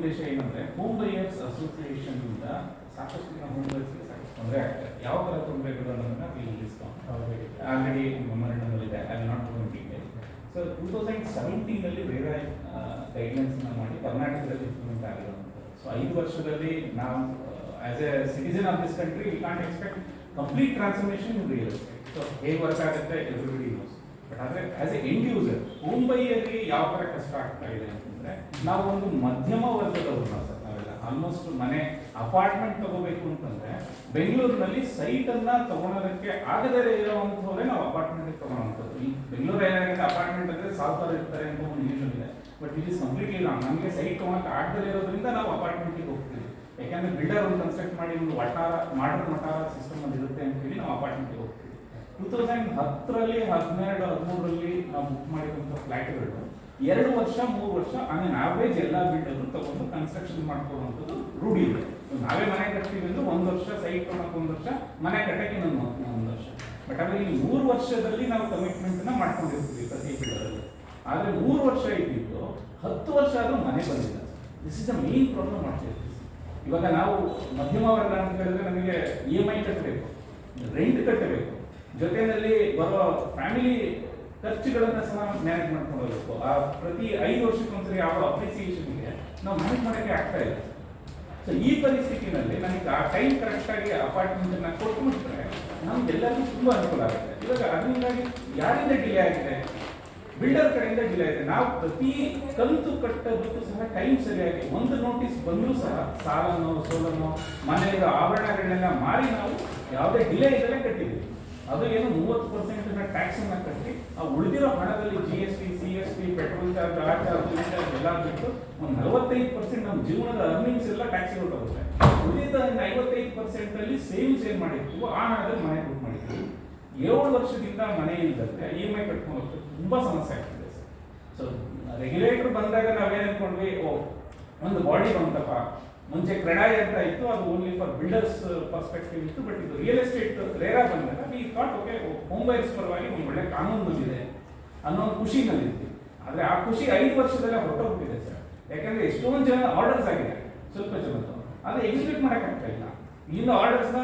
ಉದ್ದೇಶ ಏನಂದ್ರೆ home buyers association ಇಂದ ಸಾಕಷ್ಟು ಜನ ಹೋಮ್ ಬೈಯರ್ಸ್ಗೆ ಸಾಕಷ್ಟು ತೊಂದರೆ ಆಗ್ತದೆ. ಯಾವ ತರ ತೊಂದರೆಗಳು ಅನ್ನೋದನ್ನ ಆಲ್ರೆಡಿ ಮೆಮೊರಂಡಮ್ ಇದೆ, I will not go in detail. So 2017 ನಲ್ಲಿ ರೇರಾ ಗೈಡ್ಲೈನ್ಸ್ ಮಾಡಿ ಕರ್ನಾಟಕದಲ್ಲಿ ಇಂಪ್ಲಿಮೆಂಟ್ ಆಗಿರುವಂಥದ್ದು. ಸೊ 5 ವರ್ಷದಲ್ಲಿ ನಾವು as a citizen of this country we can't expect complete transformation in real estate. So ಹೇಗೆ ವರ್ಕ್ ಆಗುತ್ತೆ ಎವ್ರಿಬಡಿ ನೋಸ್. ಬಟ್ ಆದರೆ as a end user home ಬೈಯರ್ಗೆ ಯಾವ ಥರ ಕಷ್ಟ ಆಗ್ತಾ ಇದೆ ಅಂತಂದ್ರೆ, ನಾವು ಒಂದು ಮಧ್ಯಮ ವರ್ಗದವರು ಸರ್ ನಾವೆಲ್ಲ ಆಲ್ಮೋಸ್ಟ್ ಮನೆ ಅಪಾರ್ಟ್ಮೆಂಟ್ ತಗೋಬೇಕು ಅಂತಂದ್ರೆ ಬೆಂಗಳೂರಿನಲ್ಲಿ ಸೈಟ್ ಅನ್ನ ತಗೊಳೋದಕ್ಕೆ ಆಗದೇ ಇರುವಂಥವ್ರೆ ನಾವು ಅಪಾರ್ಟ್ಮೆಂಟ್ ತಗೊಳ್ಳೋವಂಥದ್ದು. ಈ ಬೆಂಗಳೂರು ಏನಾಗಿದೆ, ಅಪಾರ್ಟ್ಮೆಂಟ್ ಅಂದ್ರೆ ಸಾವಿರ ಇರ್ತಾರೆ ಅಂತ ಒಂದು ಯೂಶನ್ ಇದೆ. But it is completely wrong. ನಮಗೆ ಸೈಟ್ ತಗೊಳಕ್ಕೆ ಆಗದೇ ಇರೋದ್ರಿಂದ ನಾವು ಅಪಾರ್ಟ್ಮೆಂಟ್ಗೆ ಹೋಗ್ತೀವಿ. ಯಾಕಂದ್ರೆ ಬಿಲ್ಡರ್ ಒಂದು ಕನ್ಸ್ಟ್ರಕ್ಟ್ ಮಾಡಿ ಒಂದು ವಟಾರ ಮಾಡರ್ನ್ ವಟಾರ ಸಿಸ್ಟಮ್ ಅಲ್ಲಿ ಇರುತ್ತೆ ಅಂತ ಹೇಳಿ ನಾವು ಅಪಾರ್ಟ್ಮೆಂಟ್ಗೆ ಹೋಗ್ತೀವಿ. 2010ರಲ್ಲಿ 12, 13ರಲ್ಲಿ ನಾವು ಬುಕ್ ಮಾಡಿರುವಂಥ ಫ್ಲಾಟ್ಗಳು 2 ವರ್ಷ 3 ವರ್ಷ ಆಮೇಲೆ ಆವ್ರೇಜ್ ಎಲ್ಲ ಬಿಲ್ಡರ್ರು ತಗೊಂಡು ಕನ್ಸ್ಟ್ರಕ್ಷನ್ ಮಾಡ್ಕೊಳ್ಳುವಂಥದ್ದು ರೂಢಿ ಇದೆ. ನಾವೇ ಮನೆ ಕಟ್ತೀವಿ ಅಂದ್ರೆ 1 ವರ್ಷ, ಸೈಟ್ ತಗೊಳಕ್ಕೆ 1 ವರ್ಷ, ಮನೆ ಕಟ್ಟಕ್ಕೆ ಇನ್ನೊಂದು 1 ವರ್ಷ. ಬಟ್ ಆದರೆ ಈ 3 ವರ್ಷದಲ್ಲಿ ನಾವು ಕಮಿಟ್ಮೆಂಟ್ ನ ಮಾಡ್ಕೊಂಡಿರ್ತೀವಿ ಪ್ರತಿ ಬಿಲ್ಡರಲ್ಲಿ. ಆದರೆ 3 ವರ್ಷ ಇದ್ದಿದ್ದು 10 ವರ್ಷ ಆದ್ರೂ ಮನೆ ಬಂದಿಲ್ಲ. This is the main problem ಮಾಡ್ತಿರ್ತೀವಿ. ಇವಾಗ ನಾವು ಮಧ್ಯಮ ವರ್ಗ ಅಂತ ಹೇಳಿದ್ರೆ ನಮಗೆ EMI ಕಟ್ಟಬೇಕು, ರೆಂಟ್ ಕಟ್ಟಬೇಕು, ಜೊತೆಯಲ್ಲಿ ಬರೋ ಫ್ಯಾಮಿಲಿ ಖರ್ಚುಗಳನ್ನ ಸಹ ಮ್ಯಾನೇಜ್ ಮಾಡ್ಕೊಂಡು ಹೋಗಬೇಕು. ಆ ಪ್ರತಿ 5 ವರ್ಷಕ್ಕೊಂದ್ಸರಿ ಯಾವ ಅಪ್ರಿಸಿಯೇಷನ್ಗೆ ನಾವು ಮ್ಯಾನೇಜ್ ಮಾಡೋಕ್ಕೆ ಆಗ್ತಾ ಇಲ್ಲ. ಸೊ ಈ ಪರಿಸ್ಥಿತಿನಲ್ಲಿ ನನಗೆ ಆ ಟೈಮ್ ಕರೆಕ್ಟಾಗಿ ಅಪಾರ್ಟ್ಮೆಂಟ್ ಅನ್ನ ಕೊಟ್ಬಿಟ್ರೆ ನಮ್ಗೆಲ್ಲರಿಗೂ ತುಂಬಾ ಅನುಕೂಲ ಆಗುತ್ತೆ. ಇವಾಗ ಅದರಿಂದಾಗಿ ಯಾರಿಂದ ಡಿಲೇ ಆಗಿದೆ, ಬಿಲ್ಡರ್ ಕಡೆಯಿಂದ ಡಿಲೇ ಆಗಿದೆ. ನಾವು ಪ್ರತಿ ಕಂತು ಕಟ್ಟೋದಕ್ಕೂ ಸಹ ಟೈಮ್ ಸರಿಯಾಗಿ ಒಂದು ನೋಟಿಸ್ ಬಂದರೂ ಸಹ ಸಾಲನೋ ಸೋಲನೋ ಮನೆಯ ಆಭರಣಗಳನ್ನೆಲ್ಲ ಮಾರಿ ನಾವು ಯಾವುದೇ ಡಿಲೇ ಇದ್ದಲೇ ಕಟ್ಟಿದ್ದೀವಿ. ಅದು ಏನು 30% ಟ್ಯಾಕ್ಸ್ ಅನ್ನ ಕಟ್ಟಿ ಆ ಉಳಿದಿರೋ ಹಣದಲ್ಲಿ GST, CST, ಪೆಟ್ರೋಲ್ ಚಾರ್ಜ್, ಆ ಚಾರ್ಜ್, ಈ ಚಾರ್ಜ್ ಎಲ್ಲ ಬಿಟ್ಟು ಒಂದು 45% ನಮ್ಮ ಜೀವನದ ಅರ್ನಿಂಗ್ಸ್ ಎಲ್ಲ ಟ್ಯಾಕ್ಸ್ ಹೋಗುತ್ತೆ. ಉಳಿದ 55% ಅಲ್ಲಿ ಸೇವಿಂಗ್ಸ್ ಏನ್ ಮಾಡಿರ್ತೀವೋ ಆ ಹಣದಲ್ಲಿ ಮನೆ ಬುಕ್ ಮಾಡಿರ್ತೀವಿ. 7 ವರ್ಷದಿಂದ ಮನೆ ಇಲ್ಲದಂತೆ EMI ಕಟ್ಕೊಂಡು ಹೋಗ್ತೀವಿ. ತುಂಬಾ ಸಮಸ್ಯೆ ಆಗ್ತಿದೆ ಸರ್. ಸೊ ರೆಗ್ಯುಲೇಟರ್ ಬಂದಾಗ ನಾವೇನ್ ಅನ್ಕೊಂಡ್ವಿ, ಒಂದು ಬಾಡಿ ಬಂತಪ್ಪ, ಮುಂಚೆ ಕ್ರೆಡಾಯ್ ಅಂತ ಇತ್ತು, ಅದು ಓನ್ಲಿ ಫಾರ್ ಬಿಲ್ಡರ್ಸ್ ಪರ್ಸ್ಪೆಕ್ಟಿವ್ ಇತ್ತು. ಬಟ್ ಇದು ರಿಯಲ್ ಎಸ್ಟೇಟ್ ರೇರಾ ಬಂದಾಗ we thought okay home buyers ಪರವಾಗಿ ಒಂದು ಒಳ್ಳೆ ಕಾನೂನು ಬಂದಿದೆ ಅನ್ನೋ ಒಂದು ಖುಷಿನಲ್ಲಿರ್ತೀವಿ. ಆದರೆ ಆ ಖುಷಿ 5 ವರ್ಷದಲ್ಲೇ ಹೊರಟೋಗ್ಬಿಟ್ಟಿದೆ ಸರ್. ಯಾಕಂದ್ರೆ ಎಷ್ಟೊಂದು ಜನ ಆರ್ಡರ್ಸ್ ಆಗಿದೆ, ಸ್ವಲ್ಪ ಜನದ್ದು ಆದರೆ ಎಕ್ಸಿಕ್ಯೂಟ್ ಮಾಡೋಕ್ಕಾಗ್ತಾ ಇಲ್ಲ. ಇಲ್ಲಿಂದ ಆರ್ಡರ್ಸ್ನ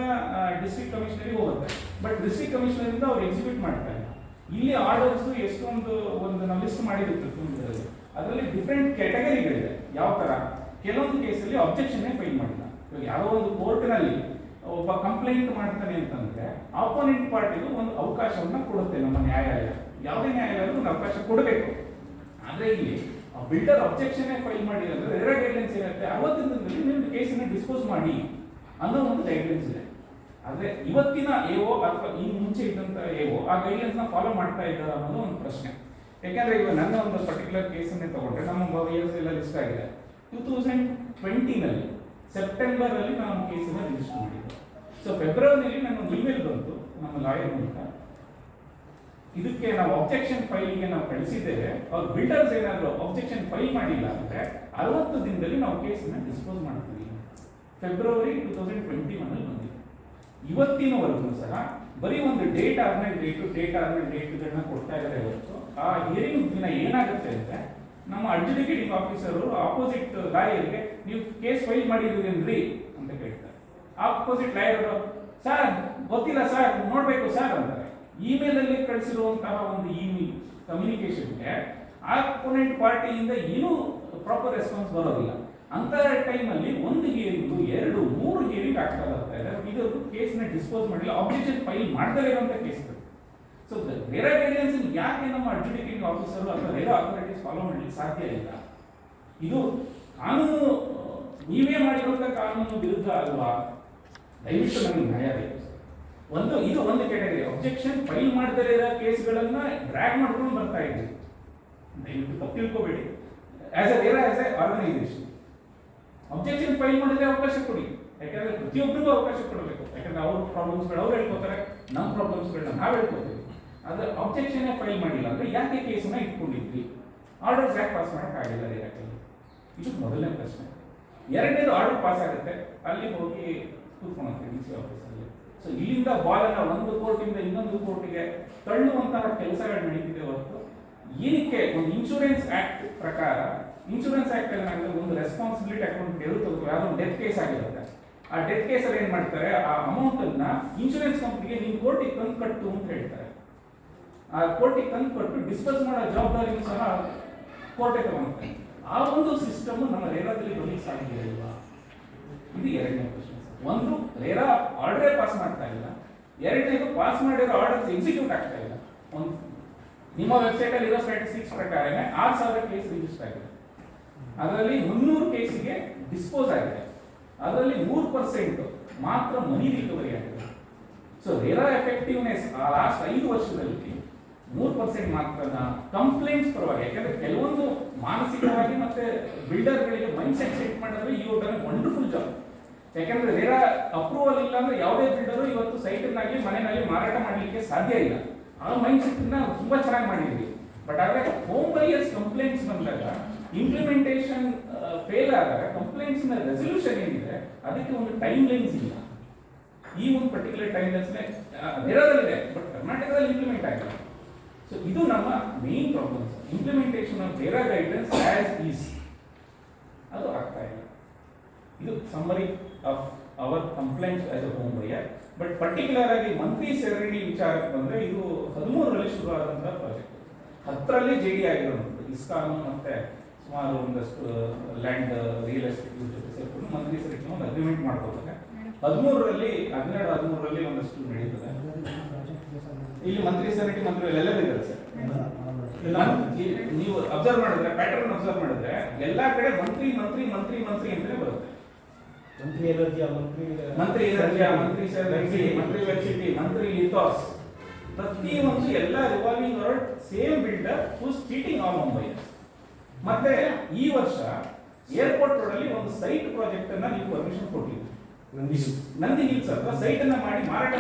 ಡಿಸ್ಟ್ರಿಕ್ಟ್ ಕಮಿಷನರಿಗೆ ಹೋಗುತ್ತೆ, ಬಟ್ ಡಿಸ್ಟ್ರಿಕ್ಟ್ ಕಮಿಷನರಿಂದ ಅವ್ರು ಎಕ್ಸಿಕ್ಯೂಟ್ ಮಾಡ್ತಾ ಇಲ್ಲ. ಇಲ್ಲಿ ಆರ್ಡರ್ಸ್ ಒಂದು ನಾವು ಲಿಸ್ಟ್ ಮಾಡಿರುತ್ತೆ, ಅದರಲ್ಲಿ ಡಿಫ್ರೆಂಟ್ ಕ್ಯಾಟಗರಿಗಳಿದೆ. ಯಾವ ಥರ, ಕೆಲವೊಂದು ಕೇಸಲ್ಲಿ ಅಬ್ಜೆಕ್ಷನ್ನೇ ಫೈಲ್ ಮಾಡಿಲ್ಲ. ಇವಾಗ ಯಾವುದೋ ಒಂದು ಕೋರ್ಟ್ನಲ್ಲಿ ಒಬ್ಬ ಕಂಪ್ಲೇಂಟ್ ಮಾಡ್ತಾನೆ ಅಂತಂದ್ರೆ ಆಪೋನೆಂಟ್ ಪಾರ್ಟಿಗೂ ಒಂದು ಅವಕಾಶವನ್ನ ಕೊಡುತ್ತೆ ನಮ್ಮ ನ್ಯಾಯಾಲಯ. ಯಾವುದೇ ನ್ಯಾಯಾಲಯ ಒಂದು ಅವಕಾಶ ಕೊಡಬೇಕು. ಆದರೆ ಇಲ್ಲಿ ಬಿಲ್ಡರ್ ಅಬ್ಜೆಕ್ಷನ್ನೇ ಫೈಲ್ ಮಾಡಿಲ್ಲ ಅಂದ್ರೆ ರೇರಾ ಗೈಡ್ಲೈನ್ಸ್ ಇರುತ್ತೆ, 60 ದಿನದಲ್ಲಿ ನಿಮ್ಮ ಕೇಸನ್ನ ಡಿಸ್ಪೋಸ್ ಮಾಡಿ ಅನ್ನೋ ಒಂದು ಗೈಡ್ಲೈನ್ಸ್ ಇದೆ. ಆದರೆ ಇವತ್ತಿನ AO ಅಥವಾ ಈ ಮುಂಚೆ ಇದ್ದಂಥ AO ಆ ಗೈಡ್ಲೈನ್ಸ್ನ ಫಾಲೋ ಮಾಡ್ತಾ ಇದ್ದಾರೆ ಅನ್ನೋದು ಒಂದು ಪ್ರಶ್ನೆ. ಯಾಕಂದ್ರೆ ಈಗ ನನ್ನ ಒಂದು ಪರ್ಟಿಕ್ಯುಲರ್ ಕೇಸನ್ನೇ ತಗೊಂಡ್ರೆ ನಮ್ಮ ಇಯರ್ಸ್ ಎಲ್ಲ ಲಿಸ್ಟ್ ಆಗಿದೆ. 2020ನಲ್ಲಿ ಸೆಪ್ಟೆಂಬರ್ ಅಲ್ಲಿ ನಾವು ಕೇಸನ್ನ ರಿಜಿಸ್ಟರ್ ಮಾಡಿದ್ದೆ. ಸೊ ಫೆಬ್ರವರಿಯಲ್ಲಿ ನನಗೆ ಇಮೇಲ್ ಬಂತು ನಮ್ಮ ಲಾಯರ್ ಮೂಲಕ, ಇದಕ್ಕೆ ನಾವು ಅಬ್ಜೆಕ್ಷನ್ ಫೈಲ್ಗೆ ನಾವು ಕಳಿಸಿದ್ದೇವೆ, ಅವ್ರ ಬಿಲ್ಡರ್ಸ್ ಏನಾದರೂ ಅಬ್ಜೆಕ್ಷನ್ ಫೈಲ್ ಮಾಡಿಲ್ಲ ಅಂದ್ರೆ 60 ದಿನದಲ್ಲಿ ನಾವು ಕೇಸನ್ನ ಡಿಸ್ಪೋಸ್ ಮಾಡ್ತೀವಿ. ಫೆಬ್ರವರಿ 2021 ಬಂದಿದೆ. ಇವತ್ತಿನವರೆಗೂ ಸಹ ಬರೀ ಒಂದು ಡೇಟ್ ಆದ್ಮೇಲೆ ಡೇಟ್ಗಳನ್ನ ಕೊಡ್ತಾ ಇದ್ದಾರೆ ಹೊರತು ಆ ಹಿಯರಿಂಗ್ ದಿನ ಏನಾಗುತ್ತೆ ಅಂದ್ರೆ ನಮ್ಮ ಅಡ್ಜುಡಿಕೇಟಿಂಗ್ ಆಫೀಸರ್ ಆಪೋಸಿಟ್ ಲಾಯರ್ಗೆ ನೀವು ಕೇಸ್ ಫೈಲ್ ಮಾಡಿದ್ರಿ ಅಂತ ಕೇಳ್ತಾರೆ. ಆಪೋಸಿಟ್ ಲಾಯರ್ ಸರ್ ಗೊತ್ತಿಲ್ಲ ಸರ್ ನೋಡ್ಬೇಕು ಸರ್ ಅಂತಾರೆ. ಇಮೇಲ್ ಅಲ್ಲಿ ಕಳಿಸಿರುವಂತಹ ಒಂದು ಕಮ್ಯುನಿಕೇಶನ್ಗೆ ಆಪೋನೆಂಟ್ ಪಾರ್ಟಿಯಿಂದ ಏನೂ ಪ್ರಾಪರ್ ರೆಸ್ಪಾನ್ಸ್ ಬರೋದಿಲ್ಲ. ಅಂತ ಟೈಮಲ್ಲಿ 1 ಹಿಯರಿಂಗ್ 2, 3 ಹಿಯರಿಂಗ್ ಆಗ್ತಾ ಇದೆ. ಇದು ಕೇಸ್ನ ಡಿಸ್ಪೋಸ್ ಮಾಡಿಲ್ಲ, ಅಬ್ಜೆಕ್ಷನ್ ಫೈಲ್ ಮಾಡದೇ ಇರುವಂತ ಕೇಸ್ಗಳು. ಸೊ ರೇರಾ ಗೈಡ್ಲೈನ್ಸ್ ಯಾಕೆ ನಮ್ಮ ಅಡ್ಜುಡಿಕೇಟಿಂಗ್ ಆಫೀಸರ್ ಅಥವಾ ರೇರಾ ಅಥಾರಿಟೀಸ್ ಫಾಲೋ ಮಾಡಲಿಕ್ಕೆ ಸಾಧ್ಯ ಇಲ್ಲ? ಇದು ಕಾನೂನು ನೀವೇ ಮಾಡಿರುವಂತ ಕಾನೂನು ವಿರುದ್ಧ ಅಲ್ವಾ? ದಯವಿಟ್ಟು ನಮಗೆ ನ್ಯಾಯ ಬೇಕು ಸರ್. ಇದು ಒಂದು ಕ್ಯಾಟಗರಿ. ಅಬ್ಜೆಕ್ಷನ್ ಫೈಲ್ ಮಾಡದೇ ಇರೋ ಕೇಸ್ಗಳನ್ನ ಡ್ರ್ಯಾಗ್ ಮಾಡ್ಕೊಂಡು ಬರ್ತಾ ಇದ್ದೀವಿ. ದಯವಿಟ್ಟು ತಪ್ಪು ತಿಳ್ಕೋಬೇಡಿ. As a RERA as a organisation objection file ಮಾಡಿದ್ರೆ ಅವಕಾಶ ಕೊಡಿ. ಯಾಕಂದ್ರೆ ಪ್ರತಿಯೊಬ್ಬರಿಗೂ ಅವಕಾಶ ಕೊಡಬೇಕು. ಯಾಕಂದ್ರೆ ಅವ್ರ ಪ್ರಾಬ್ಲಮ್ಸ್ಗಳು ಅವ್ರು ಹೇಳ್ಕೊತಾರೆ, ನಮ್ಮ ಪ್ರಾಬ್ಲಮ್ಸ್ಗಳನ್ನ ನಾವು ಹೇಳ್ಕೊತೀವಿ. ಆದರೆ ಅಬ್ಜೆಕ್ಷನ್ ಫೈಲ್ ಮಾಡಿಲ್ಲ ಅಂದ್ರೆ ಯಾಕೆ ಕೇಸನ್ನ ಇಟ್ಕೊಂಡಿದ್ವಿ, ಆರ್ಡರ್ಸ್ ಯಾಕೆ ಪಾಸ್ ಮಾಡೋಕ್ಕಾಗಿಲ್ಲ ರೇರಾಕಲ್ಲಿ? ಇದು ಮೊದಲನೇ ಪ್ರಶ್ನೆ. ಎರಡನೇದು ಆರ್ಡರ್ ಪಾಸ್ ಆಗುತ್ತೆ, ಅಲ್ಲಿ ಹೋಗಿ ಕೂತ್ಕೊಳ್ತೀವಿ DC ಆಫೀಸಲ್ಲಿ. ಸೊ ಇಲ್ಲಿಂದ ಬಾಲನ್ನ ಒಂದು ಕೋರ್ಟಿಂದ ಇನ್ನೊಂದು ಕೋರ್ಟಿಗೆ ತಳ್ಳುವಂತಹ ಕೆಲಸಗಳು ನಡೀತಿದೆ ಹೊರತು ಏನಕ್ಕೆ ಒಂದು ಇನ್ಶೂರೆನ್ಸ್ ಆಕ್ಟ್ ಪ್ರಕಾರ ಇನ್ಶೂರೆನ್ಸ್ ಆಕ್ಟ್ ಏನಾಗುತ್ತೆ, ಒಂದು ರೆಸ್ಪಾನ್ಸಿಬಿಲಿಟಿ ಅಕೌಂಟ್ ಇರುತ್ತೆ, ಯಾವ್ದೋ ಒಂದು ಡೆತ್ ಕೇಸ್ ಆಗಿರುತ್ತೆ. ಆ ಡೆತ್ ಕೇಸಲ್ಲಿ ಏನ್ ಮಾಡ್ತಾರೆ, ಆ ಅಮೌಂಟ್ ಅನ್ನ ಇನ್ಶೂರೆನ್ಸ್ ಕಂಪ್ನಿಗೆ ನೀನು ಕೋರ್ಟಿಗೆ ತಂದು ಕಟ್ಟು ಅಂತ ಹೇಳ್ತಾರೆ. ಆ ಕೋರ್ಟಿಗೆ ತಂದು ಕೊಟ್ಟು ಡಿಸ್ಪೋಸ್ ಮಾಡೋ ಜವಾಬ್ದಾರಿನೂ ಸಹ ಕೋರ್ಟೆ ತಗೊಳ್ತಾರೆ. ಆ ಒಂದು ಸಿಸ್ಟಮ್ ನಮ್ಮ ರೇರಾದಲ್ಲಿ ಬರ್ಲಿಕ್ಕೆ ಸಾಧ್ಯ ಇಲ್ವಾ? ಇದು ಎರಡನೇ ಕ್ವಶನ್. ಒಂದು, ರೇರಾ ಆರ್ಡರೇ ಪಾಸ್ ಮಾಡ್ತಾ ಇಲ್ಲ. ಎರಡನೇದು, ಪಾಸ್ ಮಾಡಿರೋ ಆರ್ಡರ್ಸ್ ಎಕ್ಸಿಕ್ಯೂಟ್ ಆಗ್ತಾ ಇಲ್ಲ. ಒಂದು, ನಿಮ್ಮ ವೆಬ್ಸೈಟ್ ಅಲ್ಲಿ ಇರೋ ಸ್ಟ್ಯಾಟಿಸ್ಟಿಕ್ಸ್ ಪ್ರಕಾರನೇ 6,000 ಕೇಸ್ ರಿಜಿಸ್ಟರ್ ಆಗಿದೆ. ಅದರಲ್ಲಿ 300 ಕೇಸಿಗೆ ಡಿಸ್ಪೋಸ್ ಆಗಿದೆ. ಅದರಲ್ಲಿ 3% ಮಾತ್ರ ಮನಿ ರಿಕವರಿ ಆಗಿದೆ. ಸೊ ರೇರಾ ಎಫೆಕ್ಟಿವ್ನೆಸ್ ಆ ಲಾಸ್ಟ್ 5 ವರ್ಷದಲ್ಲಿ 3% ಮಾತ್ರ ಕಂಪ್ಲೇಂಟ್ಸ್ ಪರವಾಗಿ. ಯಾಕಂದ್ರೆ ಕೆಲವೊಂದು ಮಾನಸಿಕವಾಗಿ ಮತ್ತೆ ಬಿಲ್ಡರ್ಗಳಿಗೆ ಮೈಂಡ್ ಸೆಟ್ ಮಾಡಿದ್ರೆ ಯು ಡನ್ ವಂಡರ್ಫುಲ್ ಜಾಬ್. ಯಾಕಂದ್ರೆ ರೇರಾ ಅಪ್ರೂವಲ್ ಇಲ್ಲ ಅಂದ್ರೆ ಯಾವುದೇ ಬಿಲ್ಡರು ಇವತ್ತು ಸೈಟ್ನಾಗಿ ಮನೆಯಲ್ಲಿ ಮಾರಾಟ ಮಾಡಲಿಕ್ಕೆ ಸಾಧ್ಯ ಇಲ್ಲ. ಆ ಮೈಂಡ್ ಸೆಟ್ ತುಂಬಾ ಚೆನ್ನಾಗಿ ಮಾಡಿದ್ವಿ. ಬಟ್ ಆದ್ರೆ ಹೋಮ್ ಬೈಯರ್ಸ್ ಕಂಪ್ಲೇಂಟ್ಸ್ ಬಂದಾಗ, ಇಂಪ್ಲಿಮೆಂಟೇಷನ್ ಫೇಲ್ ಆದಾಗ ಕಂಪ್ಲೇಂಟ್ಸ್ ನ ರೆಸಲ್ಯೂಷನ್ ಏನಿದೆ ಅದಕ್ಕೆ ಒಂದು ಟೈಮ್ ಲೈನ್ಸ್ ಇಲ್ಲ. ಈ ಒಂದು ಪರ್ಟಿಕ್ಯುಲರ್ ಟೈಮ್ ಲೈನ್ಸ್ ರೇರಾದಲ್ಲಿದೆ, ಬಟ್ ಕರ್ನಾಟಕದಲ್ಲಿ ಇಂಪ್ಲಿಮೆಂಟ್ ಆಗಿಲ್ಲ. ಸೊ ಇದು ನಮ್ಮ main problems. Implementation of RERA guidance as easy ಅದು ಆಗ್ತಾ ಇಲ್ಲ. ಇದು summary of our complaints as a home buyer. But particular ಆಗಿ ಮಂತ್ಲಿ ಸೆರೆನಿಟಿ ವಿಚಾರಕ್ಕೆ ಬಂದ್ರೆ, ಇದು 13ರಲ್ಲಿ ಶುರುವಾದಂತಹ ಪ್ರಾಜೆಕ್ಟ್. 10ರಲ್ಲಿ JD ಆಗಿರೋದು. ಇಸ್ಕಾನ್ ಮತ್ತೆ ಸುಮಾರು ಒಂದಷ್ಟು ಲ್ಯಾಂಡ್ ರಿಯಲ್ ಎಸ್ಟೇಟ್ ಜೊತೆ ಸೇರ್ಕೊಂಡು ಮಂತ್ಲಿ ಸೆರೆನಿಟಿ ಒಂದು ಅಗ್ರಿಮೆಂಟ್ ಮಾಡ್ಕೋತಾರೆ. 12-13ರಲ್ಲಿ ಒಂದಷ್ಟು ನಡೀತದೆ. ಇಲ್ಲಿ ಮಂತ್ಲಿ ಸೆರೆನಿಟಿ ಎಲ್ಲರೂ ಇದೆ ಸರ್. ನೀವು ಅಬ್ಸರ್ವ್ ಮಾಡಿದ್ರೆ, ಪ್ಯಾಟರ್ನ್ ಅಬ್ಸರ್ವ್ ಮಾಡಿದ್ರೆ ಎಲ್ಲಾ ಕಡೆ ಮಂತ್ರಿ ಮಂತ್ರಿ ಮಂತ್ರಿ ಮಂತ್ರಿ ಅಂತಾನೆ ಬರುತ್ತೆ. ಮಂತ್ರಿ ಎನರ್ಜಿಯಾ, ಮಂತ್ರಿ ಸೆರೆನಿಟಿ, ಮಂತ್ರಿ ವೆಬ್ಸಿಟಿ, ಮಂತ್ರಿ ಲಿಥಾಸ್, ಪ್ರತಿಯೊಂದು ಎಲ್ಲ revolving around same builder who's cheating on Mumbai. ಮತ್ತೆ ಈ ವರ್ಷ ಏರ್ಪೋರ್ಟ್ ರೋಡ್ ಅಲ್ಲಿ ಒಂದು ಸೈಟ್ ಪ್ರಾಜೆಕ್ಟ್ ಅನ್ನ ನೀವು ಪರ್ಮಿಷನ್ ಕೊಟ್ಟಿದ್ದೀರಿ. ನಂದಿ ಹಿಲ್ಸ್ ಹತ್ರ ಸೈಟ್ ಅನ್ನ ಮಾಡಿ ಮಾರಾಟ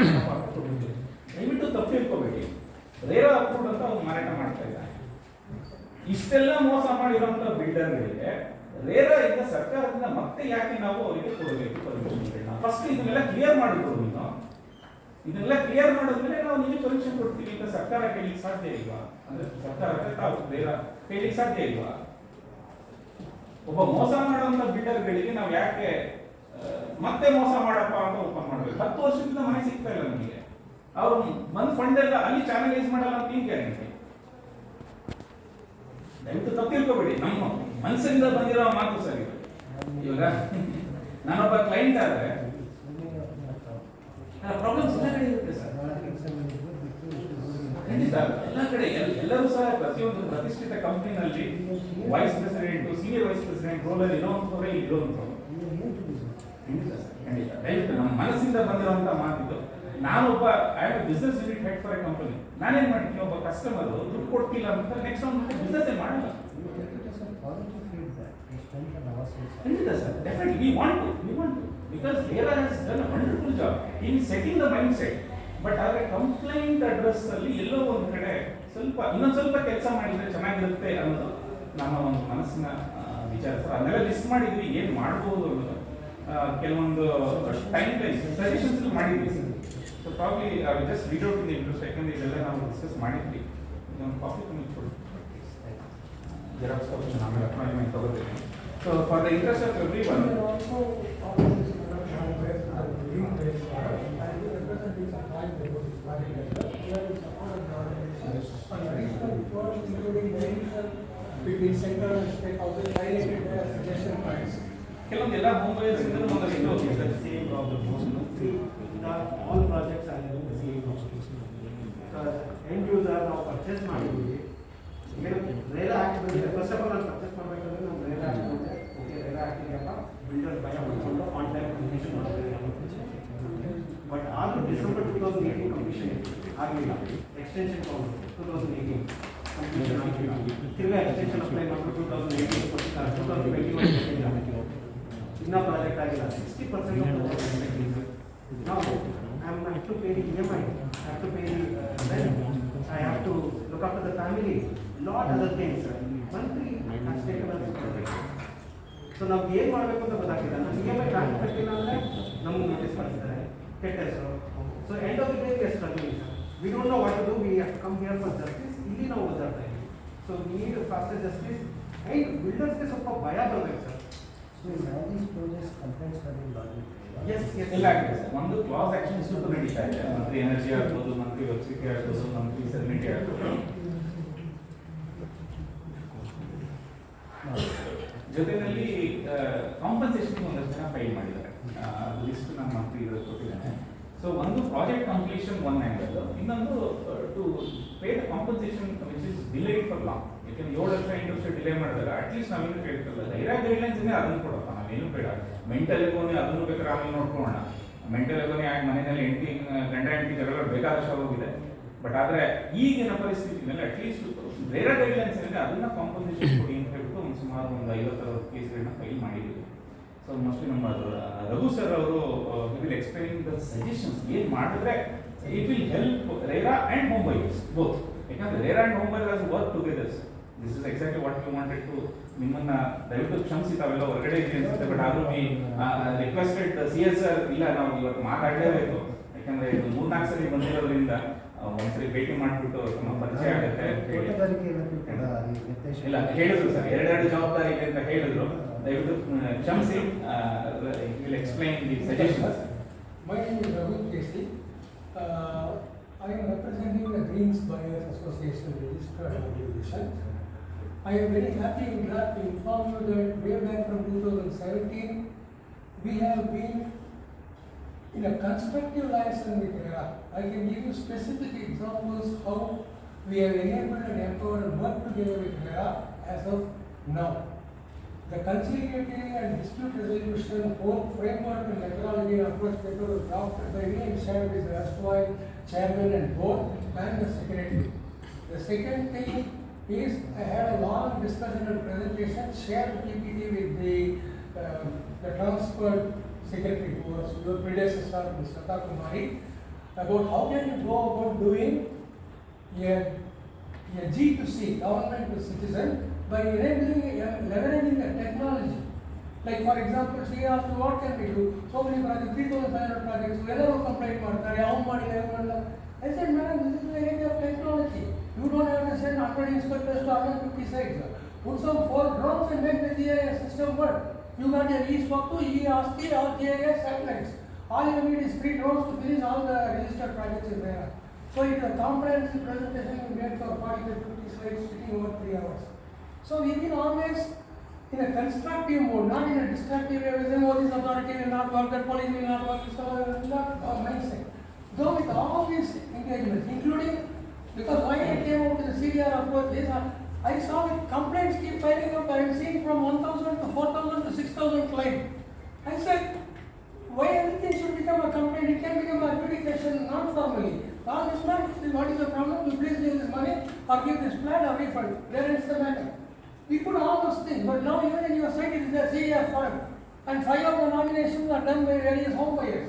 ಕೊಟ್ಟಿದ್ದೀರಿ. ದಯವಿಟ್ಟು ತಪ್ಪು ತಿಳ್ಕೋಬೇಡಿ, ರೇರಾ ಅಪ್ರೂವ್ಡ್ ಅಂತ ಅವ್ರು ಮಾರಾಟ ಮಾಡ್ತಾ ಇದ್ದಾರೆ. ಇಷ್ಟೆಲ್ಲ ಮೋಸ ಮಾಡಿರುವಂತ ಬಿಲ್ಡರ್ಗಳಿಗೆ ರೇರಾ ಇಂದ ಸರ್ಕಾರದಿಂದ ಮತ್ತೆ ಯಾಕೆ ನಾವು ಅವರಿಗೆ ಕೊಡಬೇಕು ಪರ್ಮಿಷನ್? ಫಸ್ಟ್ ಇದನ್ನೆಲ್ಲ ಕ್ಲಿಯರ್ ಮಾಡಿಕೊಡು. ನೀನು ಇದನ್ನೆಲ್ಲ ಕ್ಲಿಯರ್ ಮಾಡಿದ್ಮೇಲೆ ನಾವು ನಿಮಗೆ ಪರ್ಮಿಷನ್ ಕೊಡ್ತೀವಿ ಅಂತ ಸರ್ಕಾರ ಕೇಳಲಿಕ್ಕೆ ಸಾಧ್ಯ ಇಲ್ವಾ? ಅಂದ್ರೆ ಸರ್ಕಾರಕ್ಕೆ ತಾವು ರೇರಾ ಕೇಳಲಿಕ್ಕೆ ಸಾಧ್ಯ ಇಲ್ವಾ? ಒಬ್ಬ ಮೋಸ ಮಾಡುವಂತ ಬಿಲ್ಡರ್ಗಳಿಗೆ ನಾವು ಯಾಕೆ ಮತ್ತೆ ಮೋಸ ಮಾಡಪ್ಪ ಅಂತ ಓಪನ್ ಮಾಡಬೇಕು? 10 ವರ್ಷದಿಂದ ಮನೆ ಸಿಗ್ತಾ ಇಲ್ಲ ನಮಗೆ. ಅವ್ರು ಬಂದ್ ಫಂಡ್ ಎಲ್ಲ ಅಲ್ಲಿ ಚಾನಲೈಸ್ ಮಾಡಲ್ಲ ಅಂತ ಏನ್ ಗ್ಯಾರಂಟಿ? ದಯವಿಟ್ಟು ತಪ್ಪು ತಿಳ್ಕೋಬೇಡಿ, ನಮ್ಮ ಮನಸ್ಸಿಂದ ಬಂದಿರೋ ಮಾತು ಸರಿ. ಇವಾಗ ನಾನೊಬ್ಬ ಕ್ಲೈಂಟ್ ಆದ್ರೆ ಪ್ರಾಬ್ಲಮ್ಸ್ ಎಲ್ಲ ಕಡೆ ಇರುತ್ತೆ ಸರ್. ಖಂಡಿತ ಎಲ್ಲ ಕಡೆ ಎಲ್ಲರೂ ಸಹ ಪ್ರತಿಯೊಂದು ಪ್ರತಿಷ್ಠಿತ ಕಂಪನಿನಲ್ಲಿ vice president, senior vice president role ಅಲ್ಲಿ ಇರೋವಂಥವ್ರೆ ಇರೋವಂಥವ್ರು. ಖಂಡಿತ ಸರ್, ಖಂಡಿತ. ದಯವಿಟ್ಟು ನಮ್ಮ ಮನಸ್ಸಿಂದ ಬಂದಿರುವಂತ ಮಾತಿದ್ದು. ನಾನೊಬ್ಬ business unit head for A company. ನಾನೇನ್ ಮಾಡ್ತೀನಿ, ಒಬ್ಬ ಕಸ್ಟಮರ್ ದುಡ್ಡು ಕೊಡ್ತಿಲ್ಲ ಅಂತ ನೆಕ್ಸ್ಟ್ ಒಂದು ಬಿಸ್ನೆಸ್ ಮಾಡಲ್ಲ. ಖಂಡಿತ sir, definitely we want to because RERA has done a wonderful job in setting the mindset. But ಆದ್ರೆ ಕಂಪ್ಲೇಂಟ್ ಅಡ್ರೆಸ್ ಅಲ್ಲಿ ಎಲ್ಲೋ ಒಂದು ಕಡೆ ಇನ್ನೊಂದು ಸ್ವಲ್ಪ ಕೆಲಸ ಮಾಡಿದ್ರೆ ಚೆನ್ನಾಗಿರುತ್ತೆ ಅನ್ನೋದು ನಮ್ಮ ಒಂದು ಮನಸ್ಸಿನ ವಿಚಾರ ಸರ್. ಅದನ್ನೆಲ್ಲ ಲಿಸ್ಟ್ ಮಾಡಿದ್ವಿ, ಏನ್ ಮಾಡ್ಬೋದು ಅನ್ನೋದು ಕೆಲವೊಂದು ಟೈಮ್ ಲೈನ್ ಸಜೆಷನ್ಸ್ ಮಾಡಿದ್ವಿ sir. So probably just read out in interest, ಯಾಕಂದ್ರೆ ಇದೆಲ್ಲ ನಾವು ಡಿಸ್ಕಸ್ ಮಾಡಿದ್ವಿ. ಇದೊಂದು ಕಾಪಿ ಕೊಡಿ, ಜೆರಾಕ್ಸ್ ಕಾಪಿ ಆಮೇಲೆ ಅಪಾಯಿಂಟ್ಮೆಂಟ್ ತಗೋತೀನಿ. So for the interest of everyone, between center and state of the highlighted suggestion points. ಕೆಲವೊಂದೆಲ್ಲ ಮುಂಬೈಯಲ್ಲಿ ಸಿಂಗಲ್ ಒಂದಷ್ಟು same problem. All projects are having the same problem. Because end user ನಾವು purchase ಮಾಡಿದ್ವಿ, RERA act ಬಂದಿದೆ. First of all ನಾನು purchase ಮಾಡಬೇಕಂದ್ರೆ ನಾವು RERA act ಬಂದೆ, ಓಕೆ ರೇರಾ ಆಕ್ಟಿಗೆಲ್ಲ ಬಿಲ್ಡರ್ ಭಯ ಮಾಡಿಕೊಂಡು ಕಾಂಟ್ಯಾಕ್ಟ್ ಕಂಪ್ಲೀಷನ್ ಮಾಡ್ತಾರೆ. ಬಟ್ ಆದರೂ ಡಿಸೆಂಬರ್ 2018 ಕಂಪ್ಲೀಷನ್ ಆಗಲಿಲ್ಲ. ಎಕ್ಸ್ಟೆನ್ಷನ್ ತಗೊಂಡು 2018 ಕಂಪ್ಲೀಷನ್ ಆಗಿಲ್ಲ. ತಿರ್ಗಾ ಎಕ್ಸ್ಟೆನ್ಷನ್ ಅಪ್ಲೈ ಮಾಡಿಬಿಟ್ಟು 2018 2021 ಇನ್ನೂ ಪ್ರಾಜೆಕ್ಟ್ ಆಗಿಲ್ಲ. 60% now I have to pay the EMI, I have to pay the rent, I have to look after the family, lot other things. Monthly has taken us project. So ನಾವು ಏನು ಮಾಡಬೇಕು ಅಂತ ಗೊತ್ತಾಗ್ತಿಲ್ಲ. ನಾವು EMI bank ಕಟ್ಟಿಲ್ಲ ಅಂದರೆ ನಮಗೆ notice ಮಾಡ್ತಾರೆ, ಕೆಟ್ಟ ಹೆಸರು. So end of the day we are struggling. We don't know what to do, we have to come here for justice. ಇಲ್ಲಿ ನಾವು ಓದಾಡ್ತಾ ಇದ್ದೀವಿ. So we need faster justice and ಬಿಲ್ಡರ್ಸ್ಗೆ ಸ್ವಲ್ಪ ಭಯ ಬರಬೇಕು sir. So in all these projects, complaints are being lodged. Yes yes ಎಲ್ಲ ಆಗಿದೆ ಸರ್. ಒಂದು ಕ್ಲಾಸ್ ಆಕ್ಷನ್ ಸೂಪರ್ ನಡೀತಾ ಇದೆ. ಮಂತ್ರಿ ಎನರ್ಜಿ ಆಗ್ಬೋದು, ಮಂತ್ರಿ ಎಲೆಕ್ಟ್ರಿಸಿಟಿ ಆಗ್ಬೋದು, ಮಂತ್ರಿ ಸೆಕ್ಯೂರಿಟಿ ಆಗ್ಬೋದು. ಜೊತೆಯಲ್ಲಿ ಕಾಂಪನ್ಸೇಷನ್ ಒಂದಷ್ಟು ಜನ ಫೈಲ್ ಮಾಡಿದ್ದಾರೆ. ಲಿಸ್ಟ್ ನಮ್ಮ ಮಂತ್ರಿ ಇವರು ಕೊಟ್ಟಿದ್ದಾನೆ. ಸೊ ಒಂದು ಪ್ರಾಜೆಕ್ಟ್ ಕಂಪ್ಲೀಷನ್ ಒನ್ ಆ್ಯಂಗಲ್, ಇನ್ನೊಂದು to pay the compensation which is delayed for long. ಯಾಕೆಂದ್ರೆ 7 ವರ್ಷ 8 ವರ್ಷ ಡಿಲೇ ಮಾಡಿದಾಗ ಅಟ್ಲೀಸ್ಟ್ ನಾವೇನು ಕೇಳ್ತಿರಲ್ಲ, ಇರೋ ಗೈಡ್ಲೈನ್ಸ್ ಇದೆ ಅದನ್ನು ಕೊಡಪ್ಪ, ನಾವೇನು ಬೇಡ. ಮೆಂಟಲ್ ಎಗೋನಿ ಅದನ್ನು ಬೇಕಾದ್ರೆ ಆಮೇಲೆ ನೋಡ್ಕೊಳ್ಳೋಣ. ಮೆಂಟಲ್ ಎಗೋನಿ ಆಗಿ ಮನೆಯಲ್ಲಿ ಗಂಡ ಹೆಂಡತಿ ಜಗಳ ಬೇಕಾದಷ್ಟು ಹೋಗಿದೆ. ಬಟ್ ಆದರೆ ಈಗಿನ ಪರಿಸ್ಥಿತಿನಲ್ಲಿ ಅಟ್ಲೀಸ್ಟ್ ಬೇರೆ ಗೈಡ್ಲೈನ್ಸ್ ಏನಿದೆ ಅದನ್ನ ಕಾಂಪನ್ಸೇಷನ್ ಕೊಡಿ ಅಂತ ಹೇಳ್ಬಿಟ್ಟು ಒಂದು ಸುಮಾರು ಒಂದು 50-60 ಕೇಸ್ಗಳನ್ನ ಫೈಲ್ ಮಾಡಿದ್ದೀವಿ. ಸೊ ಮೋಸ್ಟ್ಲಿ ನಮ್ಮ ರಘು ಸರ್ ಅವರು ವಿಲ್ ಎಕ್ಸ್ಪ್ಲೈನ್ ದ ಸಜೆಷನ್ಸ್ ಏನು ಮಾಡಿದ್ರೆ it will help RERA and home buyers both. ಯಾಕಂದ್ರೆ RERA and home buyer as work together. This is exactly what you wanted to. ನಿಮ್ಮನ್ನ ದಯವಿಟ್ಟು ಕ್ಷಮಿಸಿ, ತಾವೆಲ್ಲ ಹೊರಗಡೆ ಇದೆ ಅನ್ಸುತ್ತೆ. ಬಟ್ ಆದರೂ ರಿಕ್ವೆಸ್ಟೆಡ್ CSR ಇಲ್ಲ, ನಾವು ಇವತ್ತು ಮಾತಾಡಲೇಬೇಕು. ಯಾಕಂದ್ರೆ ಇದು 3-4 ಸರಿ ಬಂದಿರೋದ್ರಿಂದ ಒಂದ್ಸರಿ ಭೇಟಿ ಮಾಡಿಬಿಟ್ಟು ನಮ್ಮ ಪರಿಚಯ ಆಗುತ್ತೆ ಅಂತ ಹೇಳಿ. ಇಲ್ಲ ಹೇಳಿದ್ರು ಸರ್, 2 ಜವಾಬ್ದಾರಿ ಇದೆ ಅಂತ ಹೇಳಿದ್ರು. ದಯವಿಟ್ಟು ಕ್ಷಮಿಸಿ. Will explain the suggestions. My name is Raghu KC. I am representing the Greens Buyers Association Registered Organization. I am very happy and glad to inform you that way back from 2017, we have been in a constructive liaison with RERA. I can give you specific examples how we have enabled and empowered and worked together with RERA as of now. The conciliatory and dispute resolution whole framework and methodology and approach paper was drafted by me and shared with the erstwhile chairman and board and the secretary. The second thing is I had a long discussion and presentation, shared PPT with the transferred secretary who was your predecessor, Mr. Kumari, about how can you go about doing a G2C, government to citizen, by enabling leveraging the technology. Like for example, she asked what can we do? So many projects, 3,500 projects, whether complaint ಮಾಡ್ತಾರೆ, how ಮಾಡಿಲ್ಲ. I said, madam, this is the age of technology. You don't have to send 100 inspectors to 150 sites. Put some 4 drones and make the GIS system work. You got your eSWAP, eASTI, or GIS satellites. All you need is 3 drones to finish all the registered projects in there. So it is a comprehensive presentation we made for 40-50 slides, sitting over 3 hours. So we've been always in a constructive mode, not in a destructive way. We say, oh, this authority will not work, that police will not work, this is not our mindset. Though with all these engagements, including, because why I came out to the CDR approach is, I saw that complaints keep piling up. I am seeing from 1,000 to 4,000 to 6,000 claims. I said, why everything should become a complaint? It can become a adjudication non-formally. Now this man, what is the problem? You please give this money or give this flat or refund. There is the matter. We put all those things, but now even in your site it is a CDR forum, and 5 of the nominations are done by various home buyers.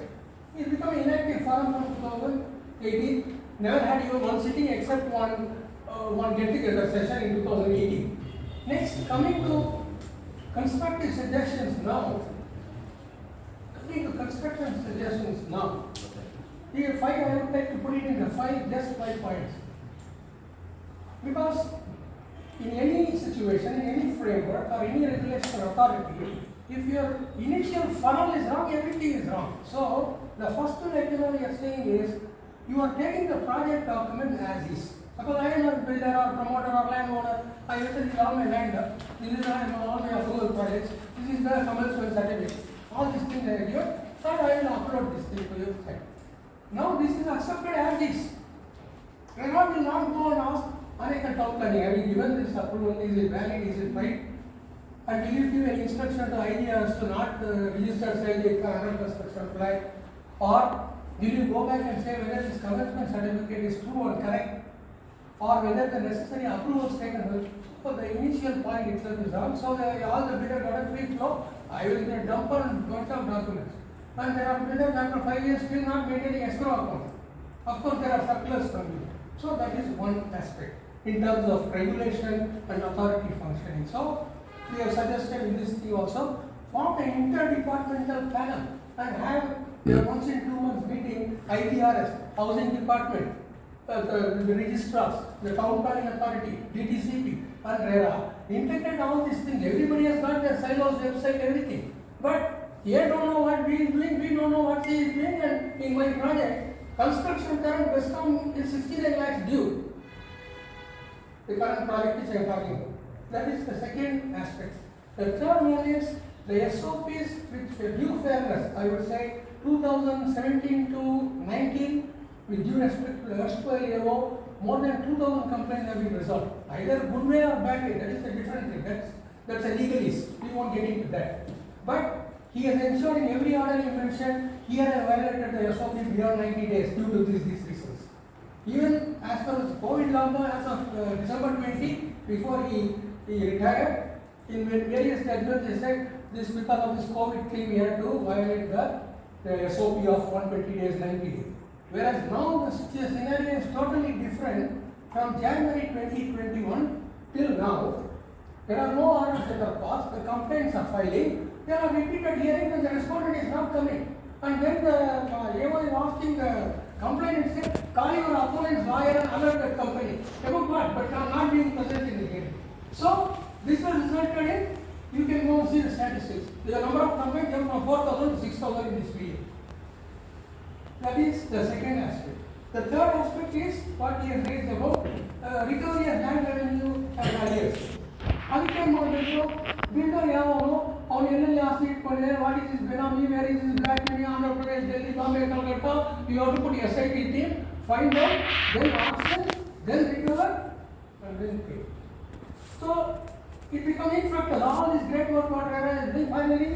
It become an inactive forum from 2018. Never had even one sitting except one get-together session in 2018. Next, coming to constructive suggestions now. Here 5, I would like to put it in the 5 points. Because in any situation, in any framework or any regulation or authority, if your initial funnel is wrong, everything is wrong. So the first thing we are saying is, you are taking the project document as is. Suppose I am a builder or promoter or landowner, I written all my land, this is all my approval projects, this is the commencement certificate. All these things are here, and I will upload this thing to your site. Now this is accepted as is. RERA will not go and ask, Aneka town planning, have you given this approval, is it valid, is it right? And will you give an instruction to IDRs to not register sale under construction flag? Or will you go back and say whether this commencement certificate is true or correct? Or whether the necessary approvals taken? So the initial point itself is wrong. So all the bidder got a free flow. I will get a dump and bunch of documents. And there are bidders after 5 years still not maintaining escrow account. Of course, there are circulars from you. So that is one aspect in terms of regulation and authority functioning. So we have suggested in this thing also, form an interdepartmental panel and have once in 2 months meeting ITRS, Housing Department, the registrars, the Town Planning Authority, DTCP and RERA, integrate all these things. Everybody has got their silos, website, everything. But they don't know what we are doing, we don't know what he is doing, and in my project, construction current Westcom is 69 lakhs due. The current project which I am talking about. That is the second aspect. The third one is the SOPs with due fairness. I would say 2017 to 19, with due respect to the erstwhile AO, more than 2,000 complaints have been resolved. Either good way or bad way, that is a different thing. That's a legalist. We won't get into that. But he has ensured in every order he mentioned, here I violated the SOP beyond 90 days due to these reasons. Even as far as COVID lockdown, as of December 20, before he retired, in various judgments he said, this because of this COVID thing we had to violate the SOP of 120 days, 90 days. Whereas now the scenario is totally different from January 2021 till now. There are no orders that are passed, the complaints are filing, there are repeated hearings and the respondent is not coming. And then the AO is asking the complainant, say, call your opponent's lawyer and alert the company. About what? But not being present in the hearing. So, this has resulted in, you can go and see the statistics. The number of complaints jump from 4,000 to 6,000 in this period. That is the second aspect. The third aspect is what he has raised about recovery of land revenue and barriers. ಅದಕ್ಕೆ ಮಾಡಬೇಕು builder ಯಾವನು ಅವನು ಎಲ್ಲೆಲ್ಲಿ ಆಸ್ತಿ ಇಟ್ಕೊಂಡಿದ್ದಾರೆ, what is is benami, where is is black money, Andhra Pradesh, Delhi, Bombay, Calcutta, you have to put SIT team, find out, then auction, then recover, and then pay. So it becomes infructuous. All this great work whatever is done finally,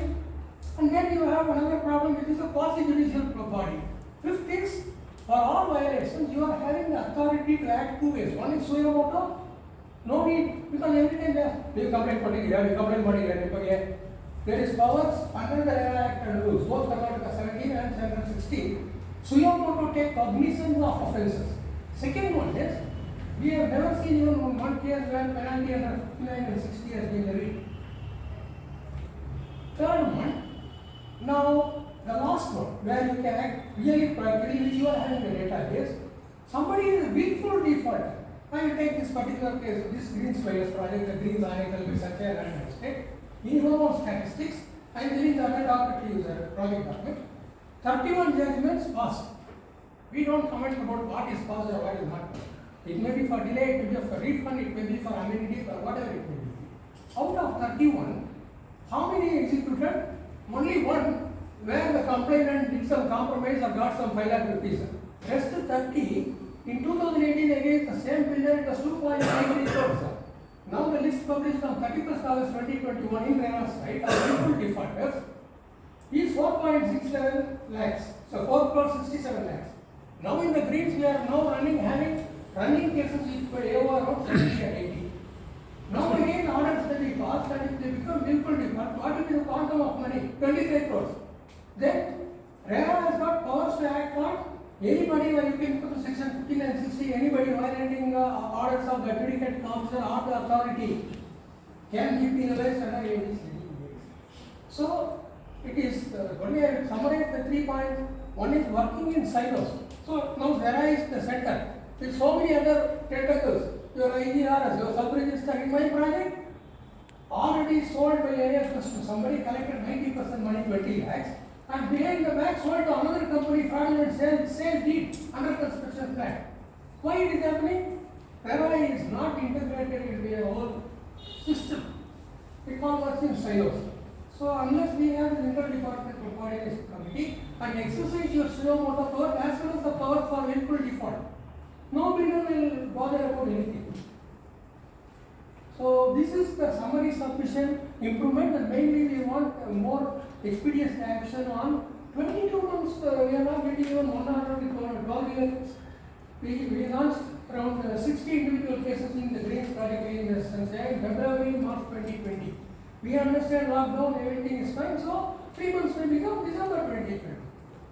and then you have another problem which is a quasi-judicial body. Fifth is, for all violations, you are having the authority to act two ways. One is suo moto, no need, because every time you complain particular, there is powers under the RERA Act and rules, both Karnataka 17 and 716. Suo moto take cognizance of offences. Second one is, we have never seen even one case where penalty under 59 and 60 has been levied. Third one, now the last one, where you can act really practically, which you are having the data is, somebody is a willful defaulter. I will take this particular case, this Green Spires project, the Green Article with such a land estate. In your own statistics, I am giving the other document to user, project document. 31 judgments passed. We don't comment about what is passed or what is not passed. It may be for delay, it may be for refund, it may be for amenity or whatever it may be. Out of 31, how many executed? Only one, where the complainant did some compromise or got some 5 lakh rupees. Rest 30, in 2018 against the same builder, it was 2.93 crores. Now the list published on 31st August 2021 in RERA site of willful defaulters is 4.67 lakhs. So 4 crores 67 lakhs. Now in the greens we are now running cases which were around 70 and 80. Now again orders that we passed, and if they become willful default, what will be the quantum of money? 25 crores. Then RERA has got powers to act on anybody, when you can put section 15 and 16, anybody violating orders of the adjudicating officer or the authority can be penalized under ABCD. So it is only I will summarize the 3 points. One is working in silos. So now RERA is the center with so many other tentacles. Your IGRs, your sub-register in my project already sold by AFS to somebody, collected 90% money, 20 lakhs. And behind the back sold to another company, fraudulent sale deed under construction plan. Why it is happening? RERA is not integrated into a whole system. It all works in silos. So unless we have the interdepartmental coordination committee and exercise your suo moto power as well as the power for willful default, no builder will bother about anything. So this is the summary submission improvement, and mainly we want more expeditious action on 22 months. We are not getting even 112 years. We launched around 60 individual cases in the Greens project in February, March 2020. We understand lockdown, everything is fine, so 3 months will become December 2020.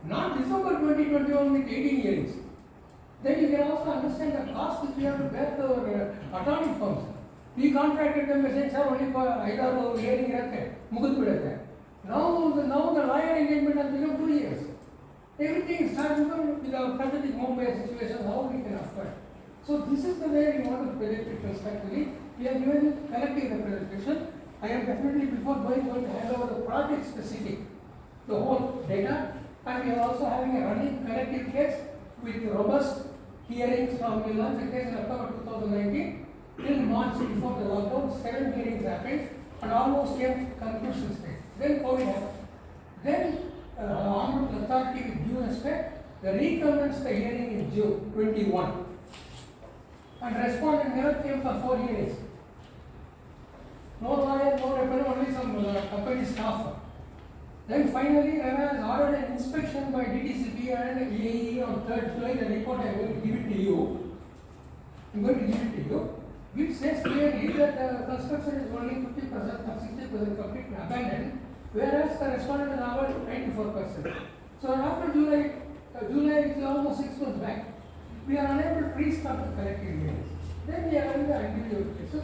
Not December 2021 with 18 hearings. Then you can also understand the cost which we have to bear to our attorney firms. We contracted them, we said, sir, only for either hearing Mugudpidate. Now the lawyer engagement has become 2 years. Everything starts with our pathetic Mumbai situation, how we can afford. So this is the way we want to project it constructively. we are given collective representation. I am definitely before going to hand over the project specific, the whole data, and we are also having a running collective case with robust hearings from we launched the case in October 2019 till March before the lockdown. 7 hearings happened and almost came to conclusion stage. Then COVID happened. Then Honorable Authority with due respect, they recommenced the hearing in June 21 and respondent never came for 4 hearings. No lawyer, no representative, only some company staff. Then finally, RERA has ordered an inspection by DTCP and EAE on 3rd July. The report I am going to give it to you. Which says clearly that the construction is only 50% or 60% completely abandoned, whereas the respondent is about 94%. So after July is almost 6 months back. We are unable to restart the collective hearings. Then we are having the individual cases.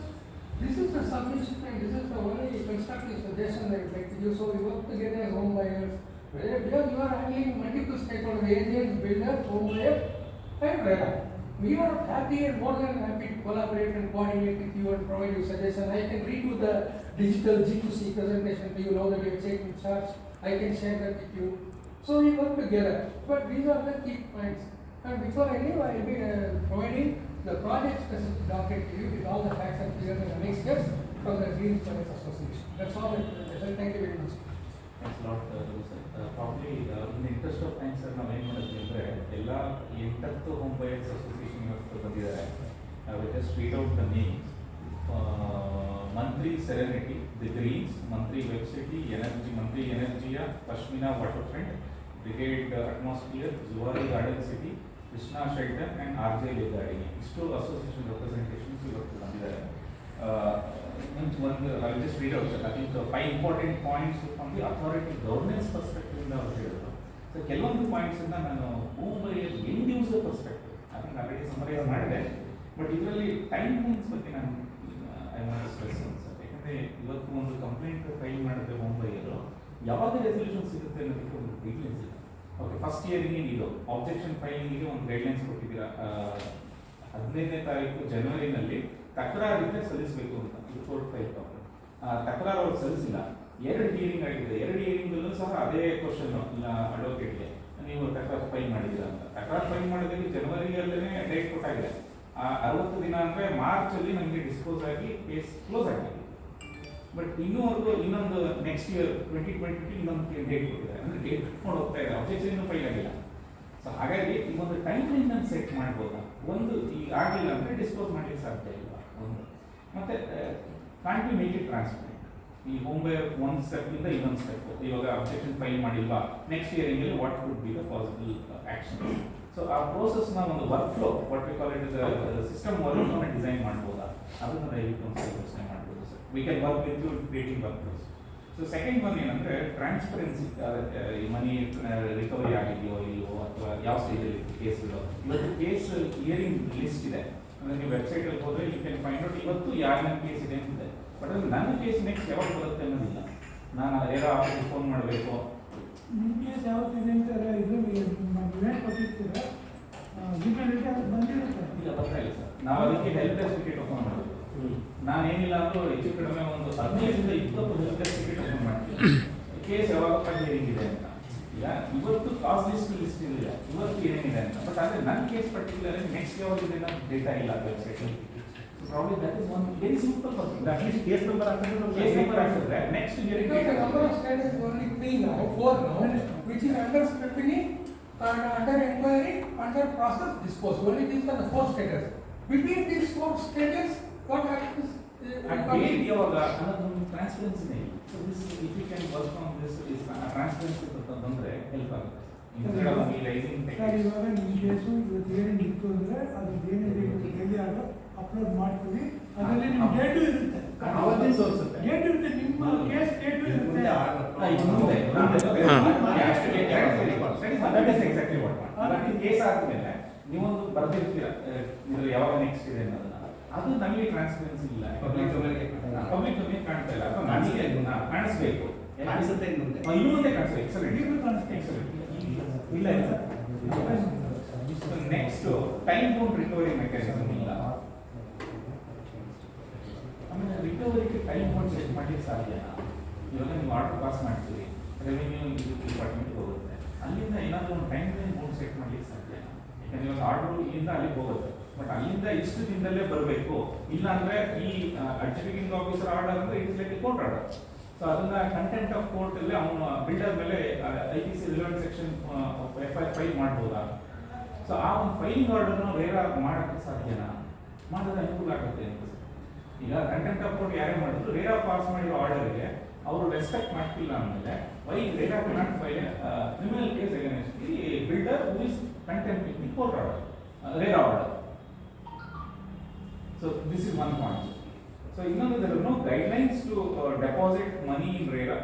This is the submission and this is the only constructive suggestion that I would like to give. So we work together as home buyers. Because you are handling multiple stakeholders, agents, builders, home buyers, and RERA. We are happy and more than happy to collaborate and coordinate with you and provide you suggestions. I can redo the digital G2C presentation to you now that we have taken charge. I can share that with you. So we work together. But these are the key points. And before I leave, I will be providing the project specific docket to you with all the facts and figures and the next steps from the Green Project Association. That's all I said. Thank you very much. Thanks a lot, sir. Probably in the interest of time, sir, ನಾವು ಏನು ಮಾಡಿದ್ವಿ ಅಂದರೆ ಎಲ್ಲ 8 home buyers association ಇವತ್ತು ಬಂದಿದ್ದಾರೆ. We just read out the names. Mantri Serenity, The Greens, Mantri Web City, Energy, Mantri Energia, Pashmina Waterfront, Brigade Atmosphere, Zuari Garden City, Krishna Shelter and RJ Legadi. Istu association representations ಇವತ್ತು ಬಂದಿದ್ದಾರೆ. I will just read out, sir. I think the 5 important points from the authority governance perspective ಇಂದ ಅವರು ಹೇಳಿದ್ರು. So ಕೆಲವೊಂದು points ಇಂದ ನಾನು home buyer end user perspective ಅದನ್ನು already summarise ಮಾಡಿದೆ. ಬಟ್ ಇದರಲ್ಲಿ ಟೈಮ್ ಲೈನ್ಸ್ ಬಗ್ಗೆ ನಾನು ಐ ವಾಂಟ್ ಸ್ಟ್ರೆಸ್ ಸರ್. ಯಾಕಂದರೆ ಇವತ್ತು ಒಂದು ಕಂಪ್ಲೇಂಟ್ ಫೈಲ್ ಮಾಡಿದ್ರೆ ಹೋಮ್ ಬೈಯರು ಯಾವಾಗ ರೆಸಲ್ಯೂಷನ್ ಸಿಗುತ್ತೆ ಅನ್ನೋದಕ್ಕೆ ಒಂದು ಗೈಡ್ಲೈನ್ಸ್ ಇದೆ. ಓಕೆ, ಫಸ್ಟ್ ಇಯರಿಗೆ ಇದು ಆಬ್ಜೆಕ್ಷನ್ ಫೈಲಿಂಗಿಗೆ ಒಂದು ಗೈಡ್ಲೈನ್ಸ್ ಕೊಟ್ಟಿದ್ದೀರಾ. 15ನೇ ತಾರೀಕು ಜನವರಿನಲ್ಲಿ ತಕರಾರಿದ್ರೆ ಸಲ್ಲಿಸಬೇಕು ಅಂತ ಇದು ಕೋರ್ಟ್ ಫೈಲ್ ಪ್ರಾಬ್ಲಮ್. ತಕರಾರು ಅವ್ರು ಸಲ್ಲಿಸಿಲ್ಲ. 2 ಹಿಯರಿಂಗ್ ಆಗಿದೆ. 2 ಹಿಯರಿಂಗಲ್ಲೂ ಸಹ ಅದೇ ಕ್ವಶನ್ ಅಡ್ವೊಕೇಟ್ಗೆ ನೀವು ತಕರಾರು ಫೈಲ್ ಮಾಡಿದ್ದೀರಾ ಅಂತ. ತಕರಾರು ಫೈಲ್ ಮಾಡೋದಕ್ಕೆ ಜನವರಿಯಲ್ಲೇ ಡೇಟ್ ಕೊಟ್ಟಾಗಿದೆ. 60 ದಿನ ಅಂದರೆ ಮಾರ್ಚಲ್ಲಿ ನಮಗೆ ಡಿಸ್ಪೋಸ್ ಆಗಿ ಕೇಸ್ ಕ್ಲೋಸ್ ಆಗಿದೆ. ಬಟ್ ಇನ್ನೂವರೆಗೂ ಇನ್ನೊಂದು ನೆಕ್ಸ್ಟ್ ಇಯರ್ 2022 ಇನ್ನೊಂದು ಡೇಟ್ ಕೊಟ್ಟಿದ್ದಾರೆ. ಅಂದರೆ ಡೇಟ್ ಕೊಟ್ಕೊಂಡು ಹೋಗ್ತಾ ಇದೆ. ಅಬ್ಜೆಕ್ಷನ್ ಇನ್ನೂ ಫೈಲ್ ಆಗಿಲ್ಲ. ಸೊ ಹಾಗಾಗಿ ಈ ಒಂದು ಟೈಮ್ ಲೈನ್ ಅನ್ನು ಸೆಟ್ ಮಾಡ್ಬೋದಾ? ಒಂದು ಈಗ ಆಗಲಿಲ್ಲ ಅಂದರೆ ಡಿಸ್ಪೋಸ್ ಮಾಡಲಿಕ್ಕೆ ಸಾಧ್ಯ ಇಲ್ಲ. ಒಂದು ಮತ್ತೆ can't be make it transparent. ಈ ಹೋಮ್ ಬೈಯರ್ ಒಂದು ಸ್ಟೆಪ್ನಿಂದ ಇನ್ನೊಂದು ಸ್ಟೆಪ್. ಇವಾಗ ಅಬ್ಜೆಕ್ಷನ್ ಫೈಲ್ ಮಾಡಿಲ್ವಾ, ನೆಕ್ಸ್ಟ್ ಇಯರಿಂಗಲ್ಲಿ what would be the possible action. So ಆ ಪ್ರೋಸೆಸ್ನ ಒಂದು work flow, what we call it is system ವರ್ಕ್ನ ಡಿಸೈನ್ ಮಾಡ್ಬೋದಾ? ಅದನ್ನು ದಯವಿಟ್ಟು ಒಂದು ಯೋಚನೆ ಮಾಡ್ಬೋದು sir. We can work with you creating work flows. So second one ಏನಂದರೆ ಟ್ರಾನ್ಸ್ಪರೆನ್ಸಿ. ಈ ಮನಿ ರಿಕವರಿ ಆಗಿದೆಯೋ ಇಲ್ಲವೋ ಅಥವಾ ಯಾವ ಸ್ಟೇಜಲ್ಲಿ ಕೇಸ್ಗಳು. ಇವತ್ತು ಕೇಸ್ ಹಿಯರಿಂಗ್ ಲಿಸ್ಟ್ ಇದೆ. ಅಂದರೆ ನೀವು ವೆಬ್ಸೈಟಲ್ಲಿ ಹೋದರೆ ಯು ಕ್ಯಾನ್ ಫೈಂಡ್ ಔಟ್ ಇವತ್ತು ಯಾರು ನನ್ನ ಕೇಸ್ ಇದೆ ಅಂತಿದೆ. ಬಟ್ ಅದು ನನ್ನ ಕೇಸ್ ನೆಕ್ಸ್ಟ್ ಯಾವಾಗ ಬರುತ್ತೆ ಅನ್ನೋದಿಲ್ಲ. ನಾನು ಏನೋ ಆಫೀಸಿಗೆ ಫೋನ್ ಮಾಡಬೇಕು, ನಿಮ್ಮ ಕೇಸ್ ಯಾವತ್ತಿದೆ ಅಂತ ಇದು ಇವೆಂಟ್ ಕೊಟ್ಟಿರ್ತೀರ ಬಂದಿರುತ್ತೆ. ಇಲ್ಲ ಬರ್ತಾ ಇಲ್ಲ ಸರ್. ನಾವು ಅದಕ್ಕೆ ಹೆಲ್ಪ್ ಡೆಸ್ಕ್ ಟಿಕೆಟ್ ಓಪನ್ ಮಾಡಬೇಕು. ನಾನೇನಿಲ್ಲ ಅಂದರೂ ಹೆಚ್ಚು ಕಡಿಮೆ ಒಂದು 15ರಿಂದ 20 ಹೆಲ್ಪ್ ಡೆಸ್ಕ್ ಟಿಕೆಟ್ ಓಪನ್ ಮಾಡ್ತೀನಿ. ಕೇಸ್ ಯಾವಾಗಪ್ಪ ಹಿಯರಿಂಗ್ ಇದೆ ಅಂತ. ಈಗ ಇವತ್ತು ಕಾಸ್ ಲಿಸ್ಟ್ ಇಲ್ಲ, ಇವತ್ತು ಏನೇನಿದೆ ಅಂತ. ಬಟ್ ಆದರೆ ನನ್ನ ಕೇಸ್ ಪರ್ಟಿಕ್ಯುಲರ್ ನೆಕ್ಸ್ಟ್ ಯಾವಾಗಿದೆ ಅನ್ನೋ ಡೇಟಾ ಇಲ್ಲ ವೆಬ್ಸೈಟಲ್ಲಿ. Probably that is one very simple process. At least case number after next hearing. Because the number of states is only 3 now, 4 now, which is under scrutiny and under inquiry, under process, disposed. Only these are the 4 status. Between these 4 status, what happens? ಯಾವಾಗ ಅನ್ನೋದೊಂದು transparency ಇದೆ. So this if you can work on this is transparency ಬಂದರೆ help ಆಗುತ್ತೆ. Instead of me raising sir, ಇವಾಗ ನಿಮ್ಮ case ಇವತ್ತು ಏನೇನು ಇತ್ತು ಅಂದರೆ ಅದು ಏನಿದೆ ಡೈಲಿ ಆಗ ಅಪ್ಲೋಡ್ ಮಾಡ್ತೀವಿ. ಅದರಲ್ಲಿ ನಿಮ್ಮ ಡೇಟು ಇರುತ್ತೆ, ಡೇಟ್ ಇರುತ್ತೆ, ನಿಮ್ಮ ಕೇಸ್ ಡೇಟು ಇರುತ್ತೆ. ಕೇಸ್ ಆದ್ಮೇಲೆ ನೀವೊಂದು ಬರ್ದಿರ್ತೀರ ಯಾವಾಗ ನೆಕ್ಸ್ಟ್ ಇದೆ ಅನ್ನೋದನ್ನ. ಅದು ನಮಗೆ ಟ್ರಾನ್ಸ್ಪರೆನ್ಸಿ ಇಲ್ಲ. ಪಬ್ಲಿಕ್ ಡೊಮೇನ್ ಕಾಣ್ತಾ ಇಲ್ಲ. ಅಥವಾ ನನಗೆ ಕಾಣಿಸ್ಬೇಕು. ಇನ್ನು ಮುಂದೆ ಕಾಣಿಸ್ಬೇಕು. ಎಕ್ಸಲೆಂಟ್ ಇಲ್ಲ ಇಲ್ಲ. Next time bound recovery mechanism ಇಲ್ಲ. ರಿಕವರಿಗೆ ಟೈಮ್ ಬೋರ್ಡ್ ಸೆಟ್ ಮಾಡಲಿಕ್ಕೆ ಸಾಧ್ಯನಾ? ಇವಾಗ ನೀವು ಆರ್ಡರ್ ಪಾಸ್ ಮಾಡ್ತೀವಿ, ರೆವಿನ್ಯೂ ಡಿಪಾರ್ಟ್ಮೆಂಟ್ಗೆ ಹೋಗುತ್ತೆ, ಅಲ್ಲಿಂದ ಏನಾದರೂ ಒಂದು ಟೈಮ್ ಲೈನ್ ಬೋರ್ಡ್ ಸೆಟ್ ಮಾಡಲಿಕ್ಕೆ ಸಾಧ್ಯನಾ? ಯಾಕಂದ್ರೆ ಇವಾಗ ಆರ್ಡರ್ ಇಲ್ಲಿಂದ ಅಲ್ಲಿಗೆ ಹೋಗುತ್ತೆ, ಬಟ್ ಅಲ್ಲಿಂದ ಇಷ್ಟು ದಿನದಲ್ಲೇ ಬರಬೇಕು, ಇಲ್ಲ ಅಂದ್ರೆ ಈ ಅಡ್ಜುಡಿಕೇಟಿಂಗ್ ಆಫೀಸರ್ ಆರ್ಡರ್ ಅಂದ್ರೆ it's like court order. So ಅದನ್ನ ಕಂಟೆಂಟ್ ಆಫ್ ಕೋರ್ಟ್ ಅಲ್ಲಿ ಅವನು ಬಿಲ್ಡರ್ ಮೇಲೆ IPC relevant section FIR file ಮಾಡ್ಬೋದಾ? ಸೊ ಆ ಒಂದು ಫೈಲಿಂಗ್ ಆರ್ಡರ್ನ ರೇರಾ ಮಾಡೋಕ್ಕೆ ಸಾಧ್ಯನಾ? ಮಾಡಿದ್ರೆ ಅನುಕೂಲ ಆಗುತ್ತೆ ಅಂತ. ಈಗ ಕಂಟೆಂಟ್ ಆಫ್ ಕೋರ್ಟ್ ಯಾರೇ ಮಾಡಿದ್ರು ರೇರಾ ಪಾಸ್ ಮಾಡಿರೋ ಆರ್ಡರ್ಗೆ ಅವರು ರೆಸ್ಪೆಕ್ಟ್ ಮಾಡ್ತಿಲ್ಲ ಅಂದಮೇಲೆ why RERA cannot file criminal case against the builder who is contempting the court order, RERA order. So this is one point. So ಇನ್ನೊಂದು there are no guidelines to deposit money in RERA.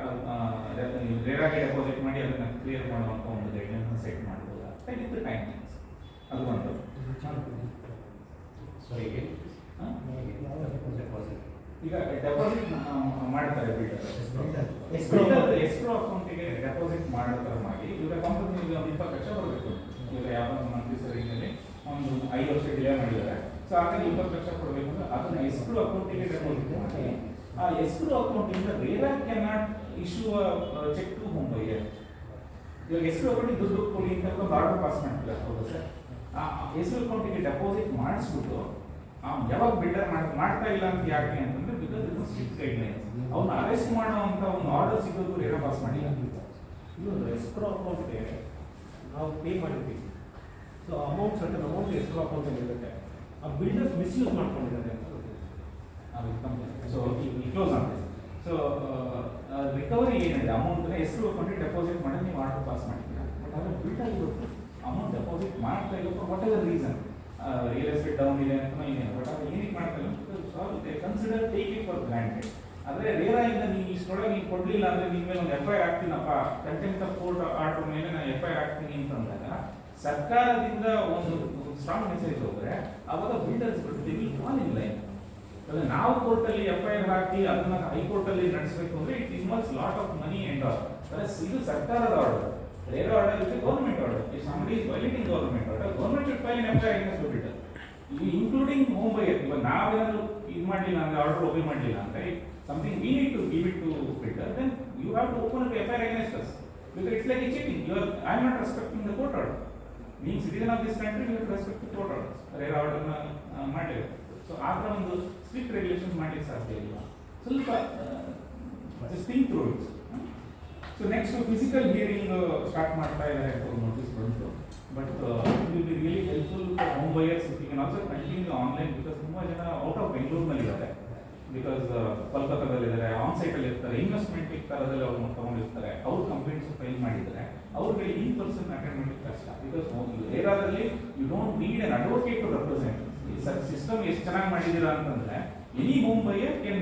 RERA ಗೆ deposit ಮಾಡಿ ಅದನ್ನ clear ಮಾಡುವಂತ ಒಂದು guideline set ಮಾಡಬಹುದು. That is the timings. ಅದು ಒಂದು. Sorry again. ಈಗ ಡೆಪಾಸಿಟ್ ಮಾಡ್ತಾರೆ ಬಿಲ್ಡರ್. ಎಸ್ಕ್ರೋ ಅಕೌಂಟಿಗೆ ಡೆಪಾಸಿಟ್ ಮಾಡೋ ಮಾಡಿ ಈಗ ಕಂಪನಿ 20 ಲಕ್ಷ ಬರಬೇಕು. ಈಗ ಯಾವ ಮಂತ್ಲಿ ಸರಿನಲ್ಲಿ ಒಂದು 5 ವರ್ಷ ಡಿಲೇ ಮಾಡಿದ್ದಾರೆ. ಸೊ ಹಾಗಾಗಿ 20 ಲಕ್ಷ ಕೊಡಬೇಕು ಅಂದ್ರೆ ಅದನ್ನ ಎಸ್ಕ್ರೋ ಅಕೌಂಟಿಗೆ ಡೆಪಾಸಿಟ್ ಮಾಡಿ ಆ ಎಸ್ಕ್ರೋ ಅಕೌಂಟಿಂದ RERA cannot issue cheque to home buyer. ಇವಾಗ ಎಸ್ಕ್ರೋ ಅಕೌಂಟಿಗೆ ದುಡ್ಡು ಕೊಡಿ ಅಂತ ಒಂದು ಆರ್ಡರ್ ಪಾಸ್ ಮಾಡ್ತಿಲ್ಲ, ಹೌದು ಸರ್. ಆ ಎಸ್ಕ್ರೋ ಅಕೌಂಟಿಗೆ ಡೆಪಾಸಿಟ್ ಮಾಡಿಸ್ಬಿಟ್ಟು ಯಾವಾಗ ಬಿಲ್ಡರ್ ಮಾಡ್ತಾ ಇಲ್ಲ ಅಂತ ಯಾಕೆ ಅಂತಂದ್ರೆ ಬಿಕಾಸ್ ಇದು ಸ್ಟ್ರಿಕ್ಟ್ ಗೈಡ್ಲೈನ್ಸ್. ಅವ್ನ ಅರೆಸ್ಟ್ ಮಾಡುವಂತ ಒಂದು ಆರ್ಡರ್ ಸಿಗೋದು ರೇರಾ ಪಾಸ್ ಮಾಡಿಲ್ಲ. ಇದು ಎಸ್ಕ್ರೋ ಅಕೌಂಟ್ಗೆ ನಾವು ಪೇ ಮಾಡಿರ್ತೀವಿ. ಸೊ ಅಮೌಂಟ್ ಸರ್ಟನ್ ಅಮೌಂಟ್ ಎಸ್ಕ್ರೋ ಅಕೌಂಟಲ್ಲಿ ಇರುತ್ತೆ. ಆ ಬಿಲ್ಡರ್ಸ್ ಮಿಸ್ಯೂಸ್ ಮಾಡ್ಕೊಂಡಿದ್ದಾರೆ ಅಂತ. ಸೊ ಕ್ಲೋಸ್ ಅಂತ. ಸೊ ರಿಕವರಿ ಏನಿದೆ ಅಮೌಂಟ್ನ ಎಸ್ಕ್ರೋ ಅಕೌಂಟಿಗೆ ಡೆಪಾಸಿಟ್ ಮಾಡಿ ನೀವು ಆರ್ಡರ್ ಪಾಸ್ ಮಾಡ್ತೀರಾ, ಬಟ್ ಅದು ಬಿಲ್ಡರ್ ಇವತ್ತು ಅಮೌಂಟ್ ಡೆಪಾಸಿಟ್ ಮಾಡ್ತಾ ಇಲ್ಲ for what ever reason. Real estate down ಇದೆ ಅಂತ ಏನೇನು, ಬಟ್ ಅದು ಏನಕ್ಕೆ ಮಾಡ್ತಾರೆ ಅಂತ consider take it for granted. ಆದರೆ ರೇರಾ ಇಂದ ನೀವು ಇಷ್ಟೊಳಗೆ ನೀವು ಕೊಡಲಿಲ್ಲ ಅಂದರೆ ನಿಮ್ಮ ಮೇಲೆ ಒಂದು FIR ಹಾಕ್ತೀನಪ್ಪ, ಕಂಟೆಂಪ್ಟ್ ಆಫ್ ಕೋರ್ಟ್ ಆರ್ಡರ್ ಮೇಲೆ ನಾನು FIR ಹಾಕ್ತೀನಿ ಅಂತಂದಾಗ ಸರ್ಕಾರದಿಂದ ಒಂದು ಸ್ಟ್ರಾಂಗ್ ಮೆಸೇಜ್ ಹೋದರೆ ಅವಾಗ ಬಿಲ್ಡರ್ಸ್ ಕಾಲ್ ಇನ್ ಲೈನ್. ನಾವು ಕೋರ್ಟಲ್ಲಿ FIR ಹಾಕಿ ಅದನ್ನ ಹೈಕೋರ್ಟಲ್ಲಿ ನಡೆಸಬೇಕು ಅಂದರೆ it involves lot of money and all. ಇದು ಸರ್ಕಾರದ order. RERA order is a government order. If somebody is violating government order, government should file an FIR against the builder, including home buyer. If ನಾವೇನಾದರೂ ಇದು ಮಾಡಲಿಲ್ಲ ಅಂದರೆ order ಒಬೆ ಮಾಡಲಿಲ್ಲ ಅಂದರೆ something we need to give it to builder, then you have to open up FIR against us because it's like a cheating. I am not respecting the court order. Being citizen of this country, you have to respect the court orders. RERA ಆರ್ಡರ್ನ ಮಾಡಲೇಬೇಕು. So ಆ ಥರ ಒಂದು strict regulation ಮಾಡಲಿಕ್ಕೆ ಸಾಧ್ಯ ಇಲ್ಲ. ಸ್ವಲ್ಪ just think through it. So next physical hearing start ಮಾಡ್ತಾ ಇದ್ದಾರೆ ಅಂತ ಒಂದು ನೋಟಿಸ್ ಬಂತು, but it will be really helpful for home buyers if you can also continue online. Because ತುಂಬ ಜನ ಔಟ್ ಆಫ್ ಬೆಂಗಳೂರಿನಲ್ಲಿ ಇದ್ದಾರೆ, ಬಿಕಾಸ್ ಕೋಲ್ಕತ್ತಾದಲ್ಲಿದ್ದಾರೆ, ಆನ್ ಸೈಟಲ್ಲಿ ಇರ್ತಾರೆ, ಇನ್ವೆಸ್ಟ್ಮೆಂಟ್ ಥರದಲ್ಲಿ ಅವ್ರು ತಗೊಂಡಿರ್ತಾರೆ, ಅವ್ರು ಕಂಪ್ಲೇಂಟ್ಸ್ ಫೈಲ್ ಮಾಡಿದ್ದಾರೆ, ಅವ್ರಿಗೆ ಇನ್ ಪರ್ಸನ್ ಅಟೆಂಡ್ ಮಾಡಲಿಕ್ಕೆ ಕಷ್ಟ. ಬಿಕಾಸ್ ರೇರಾದಲ್ಲಿ you don't need an advocate to represent. ಈ ಸಿಸ್ಟಮ್ ಎಷ್ಟು ಚೆನ್ನಾಗಿ ಮಾಡಿದ್ದೀರಾ ಅಂತಂದ್ರೆ any home buyer can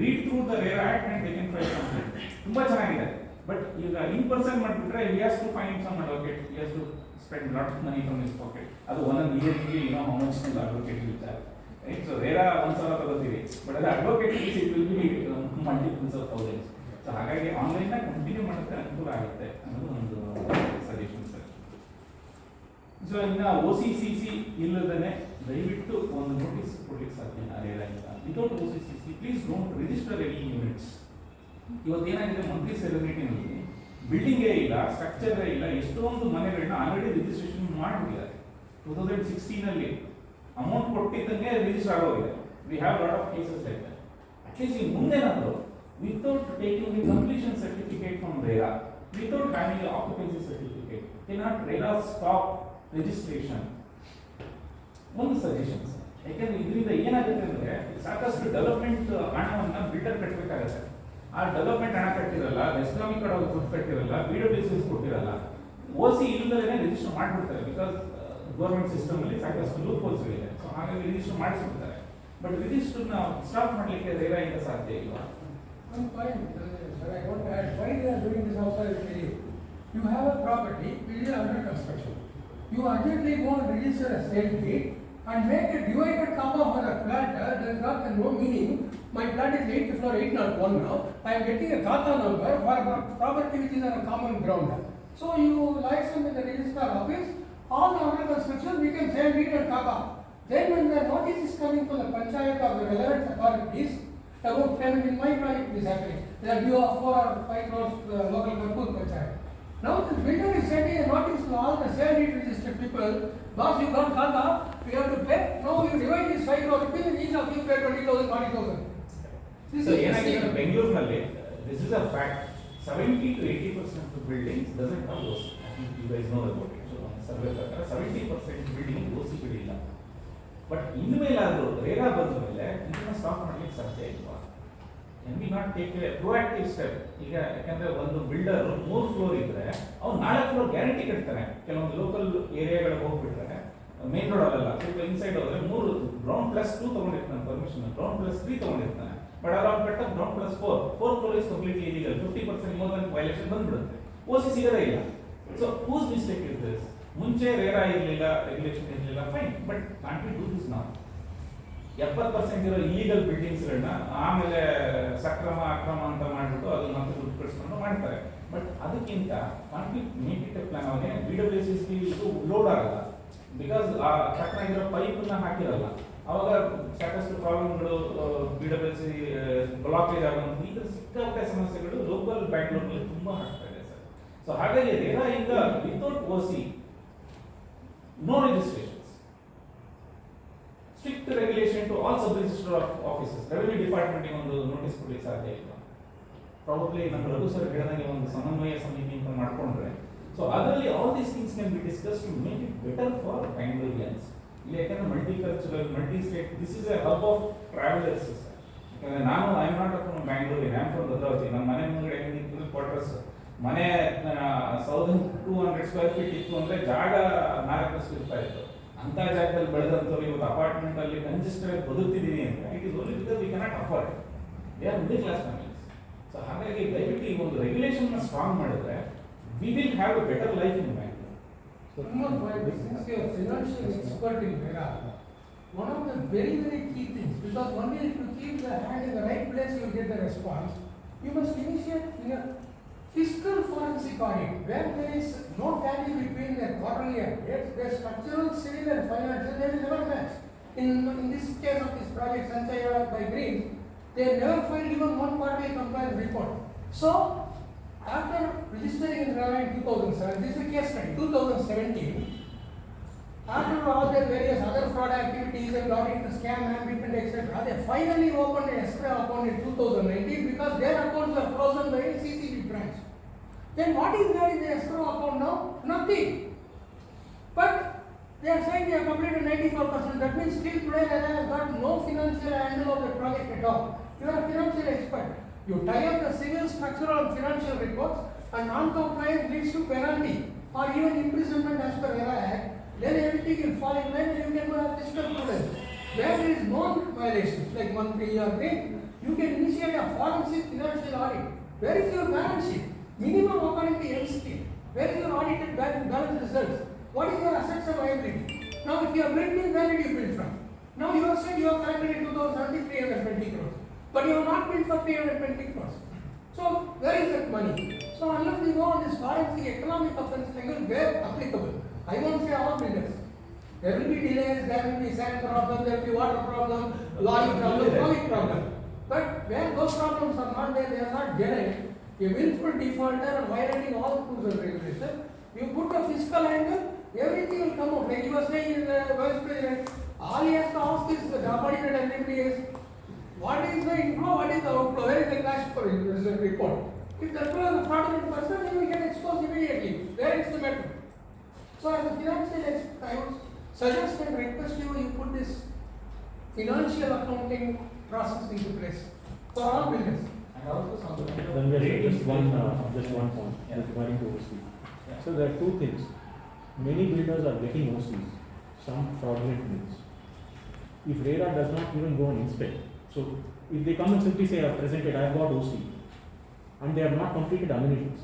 read through the RERA act and they can file complaint. ತುಂಬ ಚೆನ್ನಾಗಿದೆ. ಬಟ್ ಈಗ ಇನ್ ಪರ್ಸನ್ ಮಾಡಿಬಿಟ್ರೆ he has to find some advocate, he has to spend lot of money from his pocket. ಅದು ಒಂದೊಂದು ಇಯರ್ಗೆ how much the advocate will charge, right? So RERA 1,000 ತಗೋತೀವಿ, but ಅದು advocate fees it will be multiples of thousands. So ಹಾಗಾಗಿ ಆನ್ಲೈನ್ನ continue ಮಾಡೋಕ್ಕೆ ಅನುಕೂಲ ಆಗುತ್ತೆ ಅನ್ನೋದು ಒಂದು ಸಜೆಷನ್ ಸರ್. ಸೊ ಇನ್ನು OCCC ಇಲ್ಲದೇ ದಯವಿಟ್ಟು ಒಂದು ನೋಟಿಸ್ ಕೊಡ್ಲಿಕ್ಕೆ ಸಾಧ್ಯ ರೇರಾಯಿಂದ. Without OCCC please don't register any units. ಇವತ್ತೇನಾಗಿದೆ, ಮಂತ್ಲಿ ಸೆಲೆಬ್ರಿಟಿನಲ್ಲಿ ಬಿಲ್ಡಿಂಗೇ ಇಲ್ಲ, ಸ್ಟ್ರಕ್ಚರೇ ಇಲ್ಲ, ಎಷ್ಟೊಂದು ಮನೆಗಳನ್ನ ಆಲ್ರೆಡಿ ರಿಜಿಸ್ಟ್ರೇಷನ್ ಮಾಡಿಬಿಟ್ಟಿದ್ದಾರೆ. 2016 ಅಮೌಂಟ್ ಕೊಟ್ಟಿದ್ದಂಗೆ ರಿಜಿಸ್ಟರ್ ಆಗೋಗಿದೆ. We have lot of cases like that. At least ಈಗ ಮುಂದೇನಾದರೂ without taking the completion certificate from RERA, without having occupancy certificate, cannot RERA stop registration. ಒಂದು ಸಜೆಷನ್ಸ್. ಯಾಕೆಂದ್ರೆ ಇದರಿಂದ ಏನಾಗುತ್ತೆ ಅಂದರೆ ಸಾಕಷ್ಟು ಡೆವಲಪ್ಮೆಂಟ್ ಹಣವನ್ನು ಬಿಲ್ಡರ್ ಕಟ್ಟಬೇಕಾಗತ್ತೆ. ಆ ಡೆವಲಪ್ಮೆಂಟ್ ಹಣ ಕಟ್ಟಿರಲ್ಲ, ಎಸ್ಲಾಮಿಕ್ ಕಡೆ ದುಡ್ಡು ಕಟ್ಟಿರಲ್ಲ, BWCS ಕೊಟ್ಟಿರಲ್ಲ, OC ಇಲ್ಲದೇ ರಿಜಿಸ್ಟರ್ ಮಾಡಿಬಿಡ್ತಾರೆ. ಬಿಕಾಸ್ ಗೌರ್ಮೆಂಟ್ ಸಿಸ್ಟಮ್ ಅಲ್ಲಿ ಸಾಕಷ್ಟು ಲೂಪ್ ಹೋಲ್ಸ್ ಇದೆ. ಸೊ ಹಾಗಾಗಿ ರಿಜಿಸ್ಟರ್ ಮಾಡಿಸ್ಬಿಡ್ತಾರೆ. ಬಟ್ ರಿಜಿಸ್ಟರ್ನ ಸ್ಟಾಪ್ ಮಾಡಲಿಕ್ಕೆ ರೇರಾ ಇಂದ ಸಾಧ್ಯ ಇಲ್ಲ. One point that I want to add, why they are doing this also is very, you have a property which is under construction. You urgently go and register a sale deed and make a divided comma for a flat. There is not no meaning. My flat is 8th floor 801 now. I am getting a khata number for a property which is on a common ground. So you license in the registrar office, all the under construction we can sell deed and khata. Then when the notice is coming from the panchayat or the relevant authorities, About payment in my project is happening. There are due of 4 or 5 crores local Kanpur Panchayat. Now the builder is sending a notice to all the sale deed registered people. Boss, you got Kaka, we have to pay. Now you divide this 5 crore rupees and each of you pay 20,000, 40,000. So ಏನಾಗಿದೆ ಬೆಂಗಳೂರಿನಲ್ಲಿ this is a fact. 70 to 80% of the buildings doesn't have OC. I think you guys know about it. So survey ಪ್ರಕಾರ 70% building OC ಬಿಡಿಲ್ಲ. But ಇನ್ಮೇಲಾದರೂ RERA ಬಂದ ಮೇಲೆ ಇದನ್ನ stop ಮಾಡ್ಲಿಕ್ಕೆ ಸಾಧ್ಯ ಇಲ್ವಾ? Can we not take a proactive step? ಈಗ ಯಾಕಂದ್ರೆ ಒಂದು ಬಿಲ್ಡರ್ 3 ಫ್ಲೋರ್ ಇದ್ರೆ ಅವ್ನು 4 ಫ್ಲೋರ್ ಗ್ಯಾರಂಟಿ ಕಟ್ತಾನೆ. ಕೆಲವೊಂದು ಲೋಕಲ್ ಏರಿಯಾಗಳಿಗೆ ಹೋಗ್ಬಿಟ್ರೆ ಮೇನ್ ರೋಡ್ ಅಲ್ಲ, ಸ್ವಲ್ಪ ಇನ್ಸೈಡ್ ಹೋದ್ರೆ 3 ಗ್ರೌಂಡ್ ಪ್ಲಸ್ 2 ತಗೊಂಡಿರ್ತಾನೆ ಪರ್ಮಿಷನ್, ಗ್ರೌಂಡ್ ಪ್ಲಸ್ 3 ತಗೊಂಡಿರ್ತಾನೆ. But around cut up ground plus 4 floor is completely illegal. 50% more than violation ಬಂದ್ಬಿಡುತ್ತೆ. ಓಸಿ ಸಿಗದೇ ಇಲ್ಲ. So whose mistake is this? ಮುಂಚೆ ರೇರಾ ಇರಲಿಲ್ಲ, ರೆಗ್ಯುಲೇಷನ್ ಇರಲಿಲ್ಲ, fine. But can't we do this ನಾವ್? 70% ಇರೋ ಇಲೀಗಲ್ ಬಿಲ್ಡಿಂಗ್ಸ್ಗಳನ್ನ ಆಮೇಲೆ ಸಕ್ರಮ ಅಕ್ರಮ ಅಂತ ಮಾಡಿಬಿಟ್ಟು ಅದು ಮತ್ತೆ ದುಡ್ಡು ಕಳಿಸ್ಕೊಂಡು ಮಾಡ್ತಾರೆ. ಬಟ್ ಅದಕ್ಕಿಂತ can't we make it A plan? ಅವಾಗೆ BWC ಇದು ಲೋಡ್ ಆಗಲ್ಲ, ಬಿಕಾಸ್ ಆ ಚಕ್ರ ಇರೋ ಪೈಪನ್ನ ಹಾಕಿರಲ್ಲ. ಅವಾಗ ಸಾಕಷ್ಟು ಪ್ರಾಬ್ಲಮ್ಗಳು BWC ಬ್ಲಾಕೇಜ್ ಆಗುವಂಥ ಈ ಥರ ಸಿಕ್ಕಾಪಟ್ಟೆ ಸಮಸ್ಯೆಗಳು ಲೋಕಲ್ ಬ್ಯಾಂಗ್ಳೂರ್ನಲ್ಲಿ ತುಂಬ ಆಗ್ತಾ ಇದೆ ಸರ್. ಸೊ ಹಾಗಾಗಿ ರೇರಾ ಈಗ without OC, no registrations, strict regulation to all sub register offices. Revenue ಡಿಪಾರ್ಟ್ಮೆಂಟ್ಗೆ ಒಂದು ನೋಟಿಸ್ ಕೊಡ್ಲಿಕ್ಕೆ ಸಾಧ್ಯ ಇಲ್ಲ. ಪ್ರಾಬಬ್ಲಿ ನಮ್ಮ ರಘು ಸರ್ ಹೇಳಿದಂಗೆ ಒಂದು ಸಮನ್ವಯ ಸಮಿತಿ ಅಂತ ಮಾಡ್ಕೊಂಡ್ರೆ, ಸೊ ಅದರಲ್ಲಿ all these things can be discuss to make it better for Bangaloreans. ಇಲ್ಲಿ ಯಾಕಂದ್ರೆ multi cultural, multi state, this is a hub of travellers sir. ಯಾಕಂದ್ರೆ ನಾನು I am not from Bangalore, I am from Bhadravati. ನಮ್ಮ ಮನೆ ಮುಂದೆ ಹೆಂಗಿತ್ತು ಕ್ವಾರ್ಟರ್ಸ್, ಮನೆ 1200 ಸ್ಕ್ವೇರ್ ಫೀಟ್ ಇತ್ತು ಅಂದ್ರೆ ಜಾಗ 4 ಇರ್ತಾ ಇತ್ತು. ಅಂತ ಜಾಗದಲ್ಲಿ ಬೆಳೆದಂಥವ್ರು ಇವತ್ತು ಅಪಾರ್ಟ್ಮೆಂಟ್ ಅಲ್ಲಿ ಕಂಜೆಸ್ಟೆಡ್ ಬದುಕ್ತಿದ್ದೀವಿ ಅಂತ it is only because we cannot afford. They are middle class families. So ಹಾಗಾಗಿ ದಯವಿಟ್ಟು ಈ ಒಂದು ರೆಗ್ಯುಲೇಷನ್ ಸ್ಟ್ರಾಂಗ್ ಮಾಡಿದ್ರೆ we will have A better life in Bangalore. Since you are financial expert in RERA, one of the very, very key things, because only if you keep the hand in the right place, you will get the response. You must initiate fiscal forensic audit, where there is no tally between their quarterly updates, their structural, civil and financial, there is never match. In this case of this project, Sanchaya by Green, they never filed even one quarterly compliance report. So, after registering in RERA in 2007, this is a case study, 2017, after all their various other fraud activities and got into scam, ambitment, etc., they finally opened an escrow account in 2019 because their accounts were frozen by a CCB branch. Then what is there in the escrow account now? Nothing. But they are saying they have completed 94%. That means still today RERA has got no financial handle of the project at all. You are a financial expert. You tie up the civil, structural and financial reports, and non-compliance leads to penalty or even imprisonment as per RERA Act. Then everything will fall in line and you can have fiscal prudence. Where there is no violations like monthly or thing, you can initiate a forensic financial audit. Where is your balance sheet? Minimum according to MCT. Where is your audited balance results? What is your assets and liability? Now if you are building, where did you build from? Now you have said you have collected in 2017 320 crores. But you have not billed for 320 crores. So, where is that money? So, unless we go on this forensic economic offense angle, where applicable, I won't say all builders. There will be delays, there will be sand problem, there will be water problem, lorry problem, COVID problem. But where those problems are not there, they are not generic, a willful defaulter and violating all rules and regulations, you put a fiscal angle, everything will come out. Like you were saying in the Vice President, all he has to ask is the audited activity is, what is the inflow, what is the outflow, where is the cash for result report? If the flow is a fraudulent person, then we can expose immediately. Where is the matter? So as a financial expert, I would suggest and request you, you put this financial accounting process into place for all builders. And also some Then just one point regarding to OC. So there are two things. Many builders are getting OCs, some fraudulent means. If RERA does not even go and inspect, so if they come and simply say, I have presented, I have got OC, and they have not completed amenities,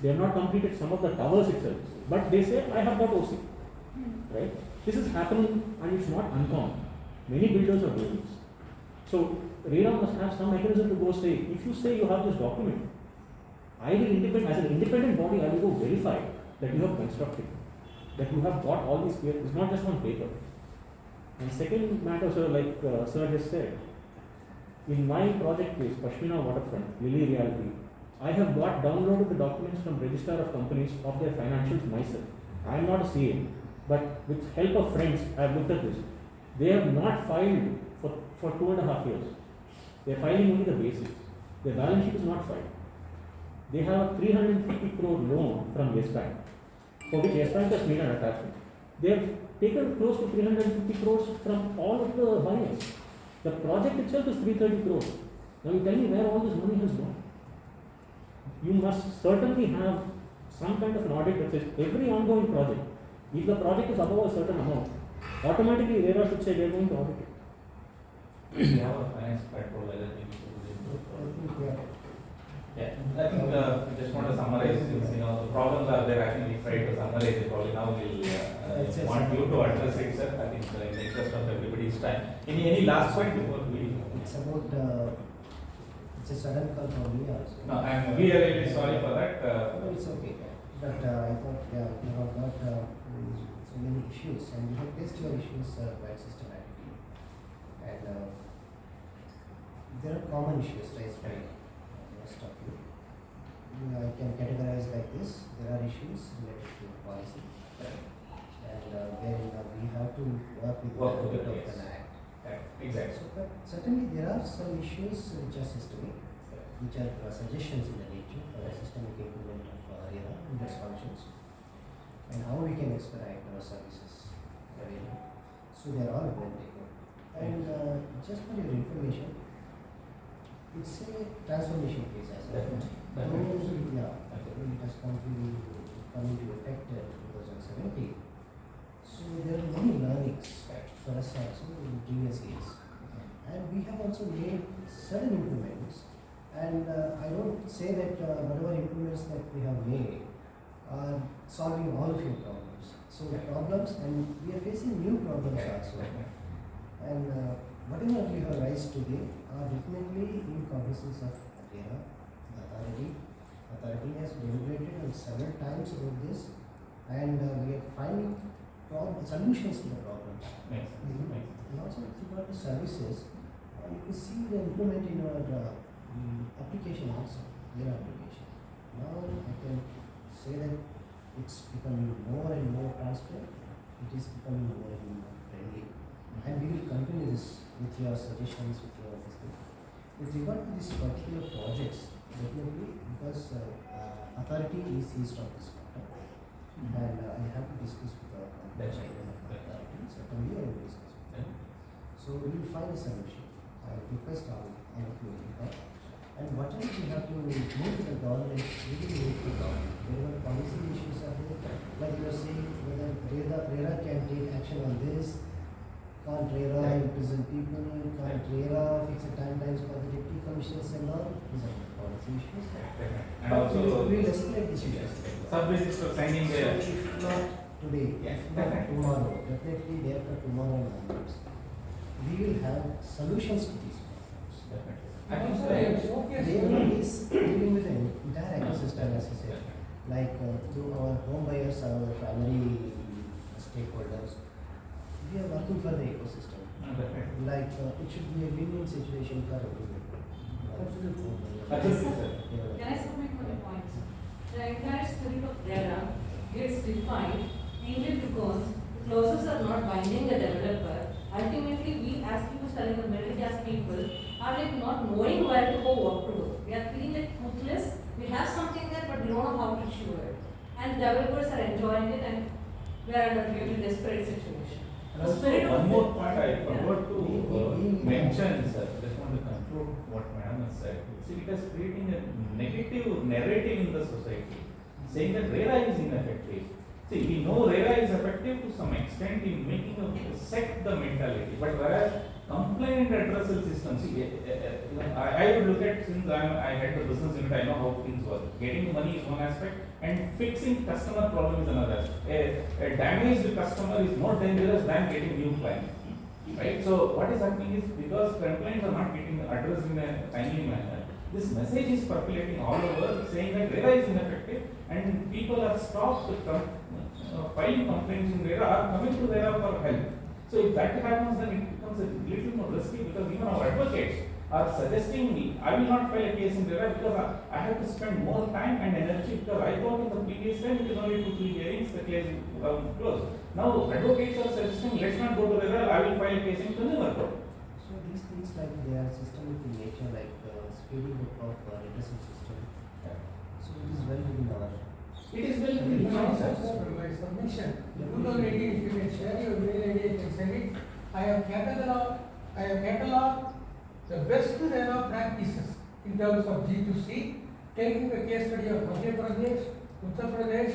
they have not completed some of the towers itself, but they say, I have got OC, right? This is happening and it's not uncommon. Many builders are doing this. So RERA must have some mechanism to go say, if you say you have this document, I will as an independent body, I will go verify that you have constructed, that you have got all these clear, it's not just on paper. And second matter, sir, like sir just said, In my project case, Pashmina Waterfront, Lily Realty, I have downloaded the documents from Register of Companies of their financials myself. I am not a CA, but with help of friends, I have looked at this. They have not filed for 2.5 years. They are filing only the basics. Their balance sheet is not filed. They have a 350 crore loan from Yes Bank, for which Yes Bank has made an attachment. They have taken close to 350 crores from all of the buyers. The project itself is 330 crores. Now you tell me where all this money has gone. You must certainly have some kind of an audit that says every ongoing project, if the project is above a certain amount, automatically RERA should say they are going to audit it. We have a finance control, I think. Yeah, I think we just want to summarize this, the problems are there, I think we try to summarize it, probably now we'll want you to address it, sir, I think in the interest of everybody's time. Any last point before we? It's about, it's a sudden call for me also. No, I'm really sorry for that. No, it's okay. But I thought, yeah, you have got so many issues and you have faced your issues quite systematically. And there are common issues raised by most of you. I can categorize like this. There are issues related to policy. And wherein we have to work with the bit of an act. Exactly. So, but certainly there are some issues which are systemic, which are suggestions in the nature for a systemic improvement of RERA and its functions, and how we can expedite our services. So they are all well taken. And just for your information, it's a transformation phase as well. Definitely. Yeah, it has come into effect in 2017. So there are many learnings for us also in previous years. And we have also made certain improvements. And I don't say that whatever improvements that we have made are solving all of your problems. So problems, and we are facing new problems also. And whatever we have raised today are definitely in cognizance of RERA, the authority. Authority has deliberated on several times about this, and we are finding solutions to the problems. And also with regard to services, you can see the improvement in our application also, their application. Now I can say that it's becoming more and more transparent, it is becoming more and more friendly. And we will continue this with your suggestions, with your testing. With regard to these particular projects, definitely because authority is seized on this matter, and I have to discuss with our authority, certainly I will discuss with them. So we will find a solution. I request all of you to help. And whatever we have to move to the government, we will move to the government. Wherever policy issues are there, like you are saying, whether RERA can take action on this, can't RERA imprison people, can't RERA fix the timelines for the deputy commissioners and all, these are the policy issues. And also, we will escalate these issues. sub-basis for signing So the. if not today, if not tomorrow, definitely day after tomorrow and onwards, we will have solutions to these problems. I think RERA is dealing with the entire ecosystem, as I said. Like our home buyers are our primary stakeholders. We are working for the ecosystem. Like it should be a win-win situation for everyone. Can I submit my points? The entire spirit of RERA gets defined mainly because the clauses are not binding the developer. Ultimately, we as people selling the middle class people are like not knowing where to go, what to do. We are feeling like toothless. We have something there, but we don't know how to issue it. And developers are enjoying it, and we are in a really desperate situation. The spirit of One more point I forgot to mention, sir. Just want to conclude what Madam has said. See, it is creating a negative narrative in the society, saying that RERA is ineffective. See, we know RERA is effective to some extent in making set the mentality, but whereas complaint addressal system, see, I would look at, since I had the business unit, I know how things work. Getting money is one aspect, and fixing customer problem is another aspect. A damaged customer is more dangerous than getting new client. Right? So what is happening is, because complaints are not getting addressed in a timely manner, this message is percolating all over, saying that RERA is ineffective, and people have stopped filing complaints in RERA, are coming to RERA for help. So if that happens, then it becomes a little more risky, because even our advocates, are suggesting me, I will not file a case in RERA because I have to spend more time and energy because I thought in the previous time it is only 2-3 hearings, the case closed. Now advocates are suggesting, let's not go to RERA, I will file a case in consumer court. So these things like they are systemic in nature, like speeding up of redressal system. So it is well within our. It is well within My our submission, 2018, if you can share your mail ID, you can send it. I have cataloged the best RERA practices in terms of G2C, taking the case study of Madhya Pradesh, Uttar Pradesh,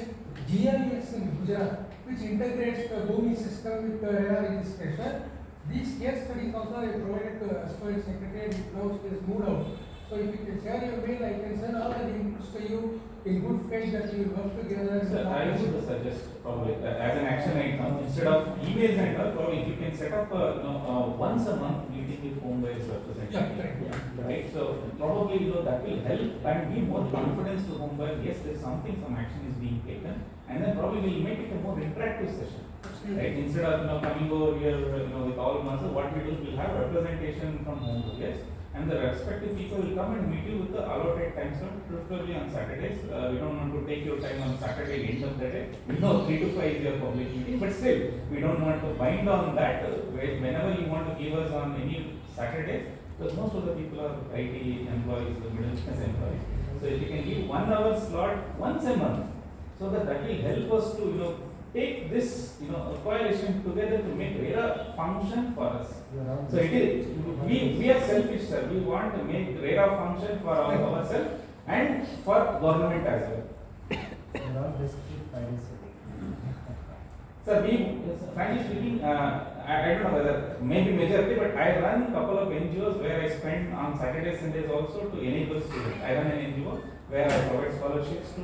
GIS in Gujarat, which integrates the Bhumi system with the RERA registration. These case studies also I provided to Associate Secretary, which now is moved out. So if you can share your mail, I can send all the inputs to you in good faith that we will work together. Sir, I would suggest probably as an action item, instead of emails and all, probably if you can set up a once a month meeting with home buyers representative. Yeah, Right, so probably that will help and give more confidence to home buyers, yes, there is something, some action is being taken, and then probably we'll make it a more interactive session. Right, instead of coming over here with all months, what we do is we'll have representation from home buyers. And the respective people will come and meet you with the allotted time slot, preferably on Saturdays. We don't want to take your time on Saturday, end of the day. We know 3 to 5 is your public meeting, but still, we don't want to bind on that. Whenever you want to give us on any Saturdays, because most of the people are IT employees, the middle class employees. So if you can give 1 hour slot once a month, so that will help us to take this coalition together to make RERA function for us. So it is, we are selfish, sir. We want to make RERA function for ourselves and for government as well. Around basically 5 days a week. Sir, frankly speaking, I don't know whether maybe majority, but I run a couple of NGOs where I spend on Saturdays, Sundays also to enable students. I run an NGO where I provide scholarships to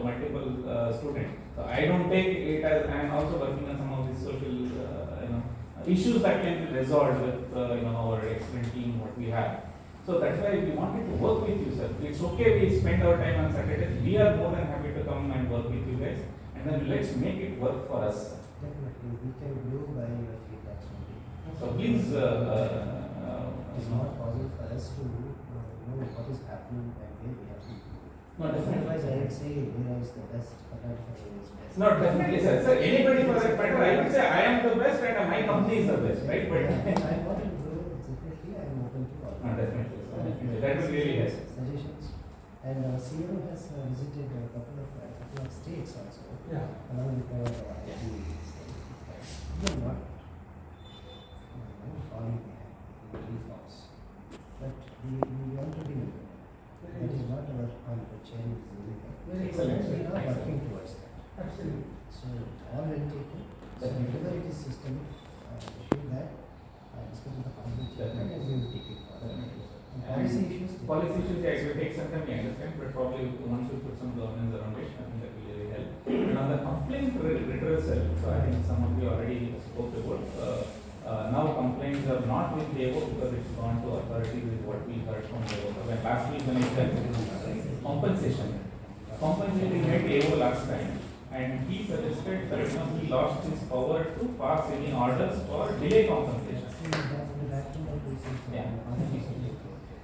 multiple students. So I don't take it as I am also working on some of these social issues that can be resolved with our excellent team what we have. So that's why we wanted to work with you, sir. It's okay we spend our time on Saturdays. We are more than happy to come and work with you guys, and then let's make it work for us. Definitely, we can grow by your feedback. So please, It's not possible for us to know what is happening and where we have to go. No, definitely. Otherwise, I would say Veera is the best, Karnataka is best. No, definitely, sir. Sir, anybody for that matter, I would say I am the best and my company is the best, right? But I want to grow, definitely, I am open to all. no, definitely, sir. Definitely. That will really help. Suggestions. And CEO has visited a couple of states also. Yeah. Along with our IT. We are not falling behind in reforms, but we want to be moving. That is not our chain is Very excellent. We are working towards that. Absolutely. So all well taken. So whenever it is systemic, issue that discuss with the council chairman and we will take it further. And policy issues. Policy issues, yeah, it will take some time, we understand, but probably once we put some governance around it, I think that will really help. And on the complaint redressal, so I think some of you already spoke about, now complaints are not with DAO because it's gone to authorities with what we heard from DAO. When last week when I said compensation we made DAO last time, and he suggested that he lost his power to pass any orders for delay compensation. Yeah.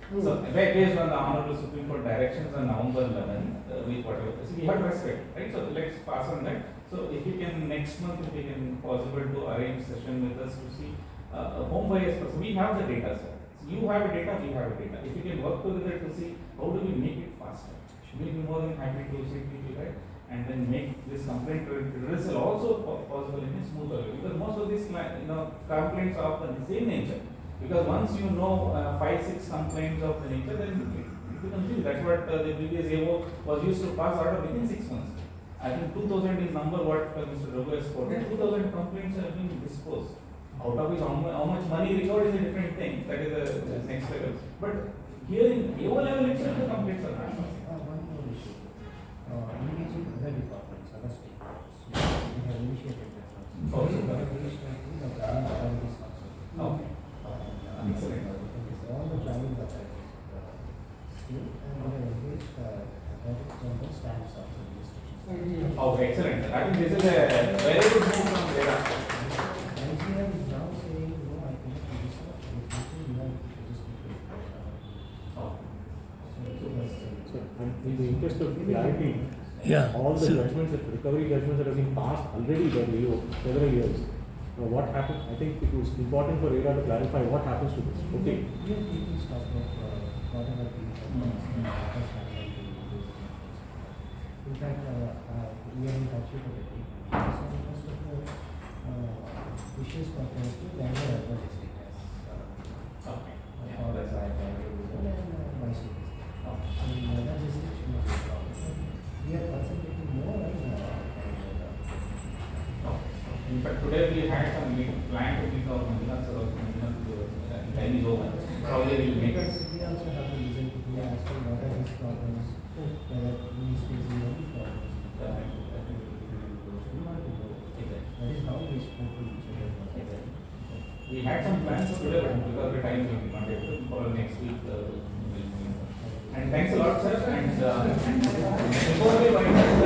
So based on the Honorable Supreme Court directions on November 11, with whatever, so we have respect, right? So let's pass on that. So if you can next month, if you can possible to arrange session with us to see home buyers person. We have the data, sir. So you have a data, we have a data. If you can work together to see how do we make it faster, we'll be more than happy to sit with you, right? And then make this complaint reversal also possible in a smoother way. Because most of these complaints are of the same nature. Because once you know 5-6 complaints of the nature, then it becomes easy. That's what the previous AO was used to pass order within 6 months. I think 2000 is number what Mr. Raghu has quoted. 2000 complaints have been disposed. Out of which how much money recovered is a different thing. That is the next level. But here in AO level itself, the complaints are not. One more issue. Engaging other departments, other stakeholders. We have initiated that. Oh, so that- Okay. Excellent. All the planning authorities, still, and we have engaged authorities on the stamps also. Okay, excellent. I think this is a very good move from Vera. NCR is now saying, no, I cannot do this much, we have to register in the interest of clarity, Yeah. all the judgments, the recovery judgments that have been passed already by the several years. What happened? I think it was important for RERA to clarify what happens to this. Okay. We are taking stock of whatever we have. In fact, we are in touch with the deputy. So first of all, issues pertaining to Bangalore urban district as Okay. Yeah, for that's by right. Bangalore region and Mysore district. Okay. In other districts, should not be a problem. We are concentrating more on Bangalore. In fact, today we had some client meeting of Manjunath sir, time is over. Probably we will make it. Because we also have to listen to him as to what are his problems, whether he is facing any problems. We want to know. That is how we spoke to each other. We had some plans for today, but because of the time we will not able to, for next week. And thanks a lot, sir. And before we wind up,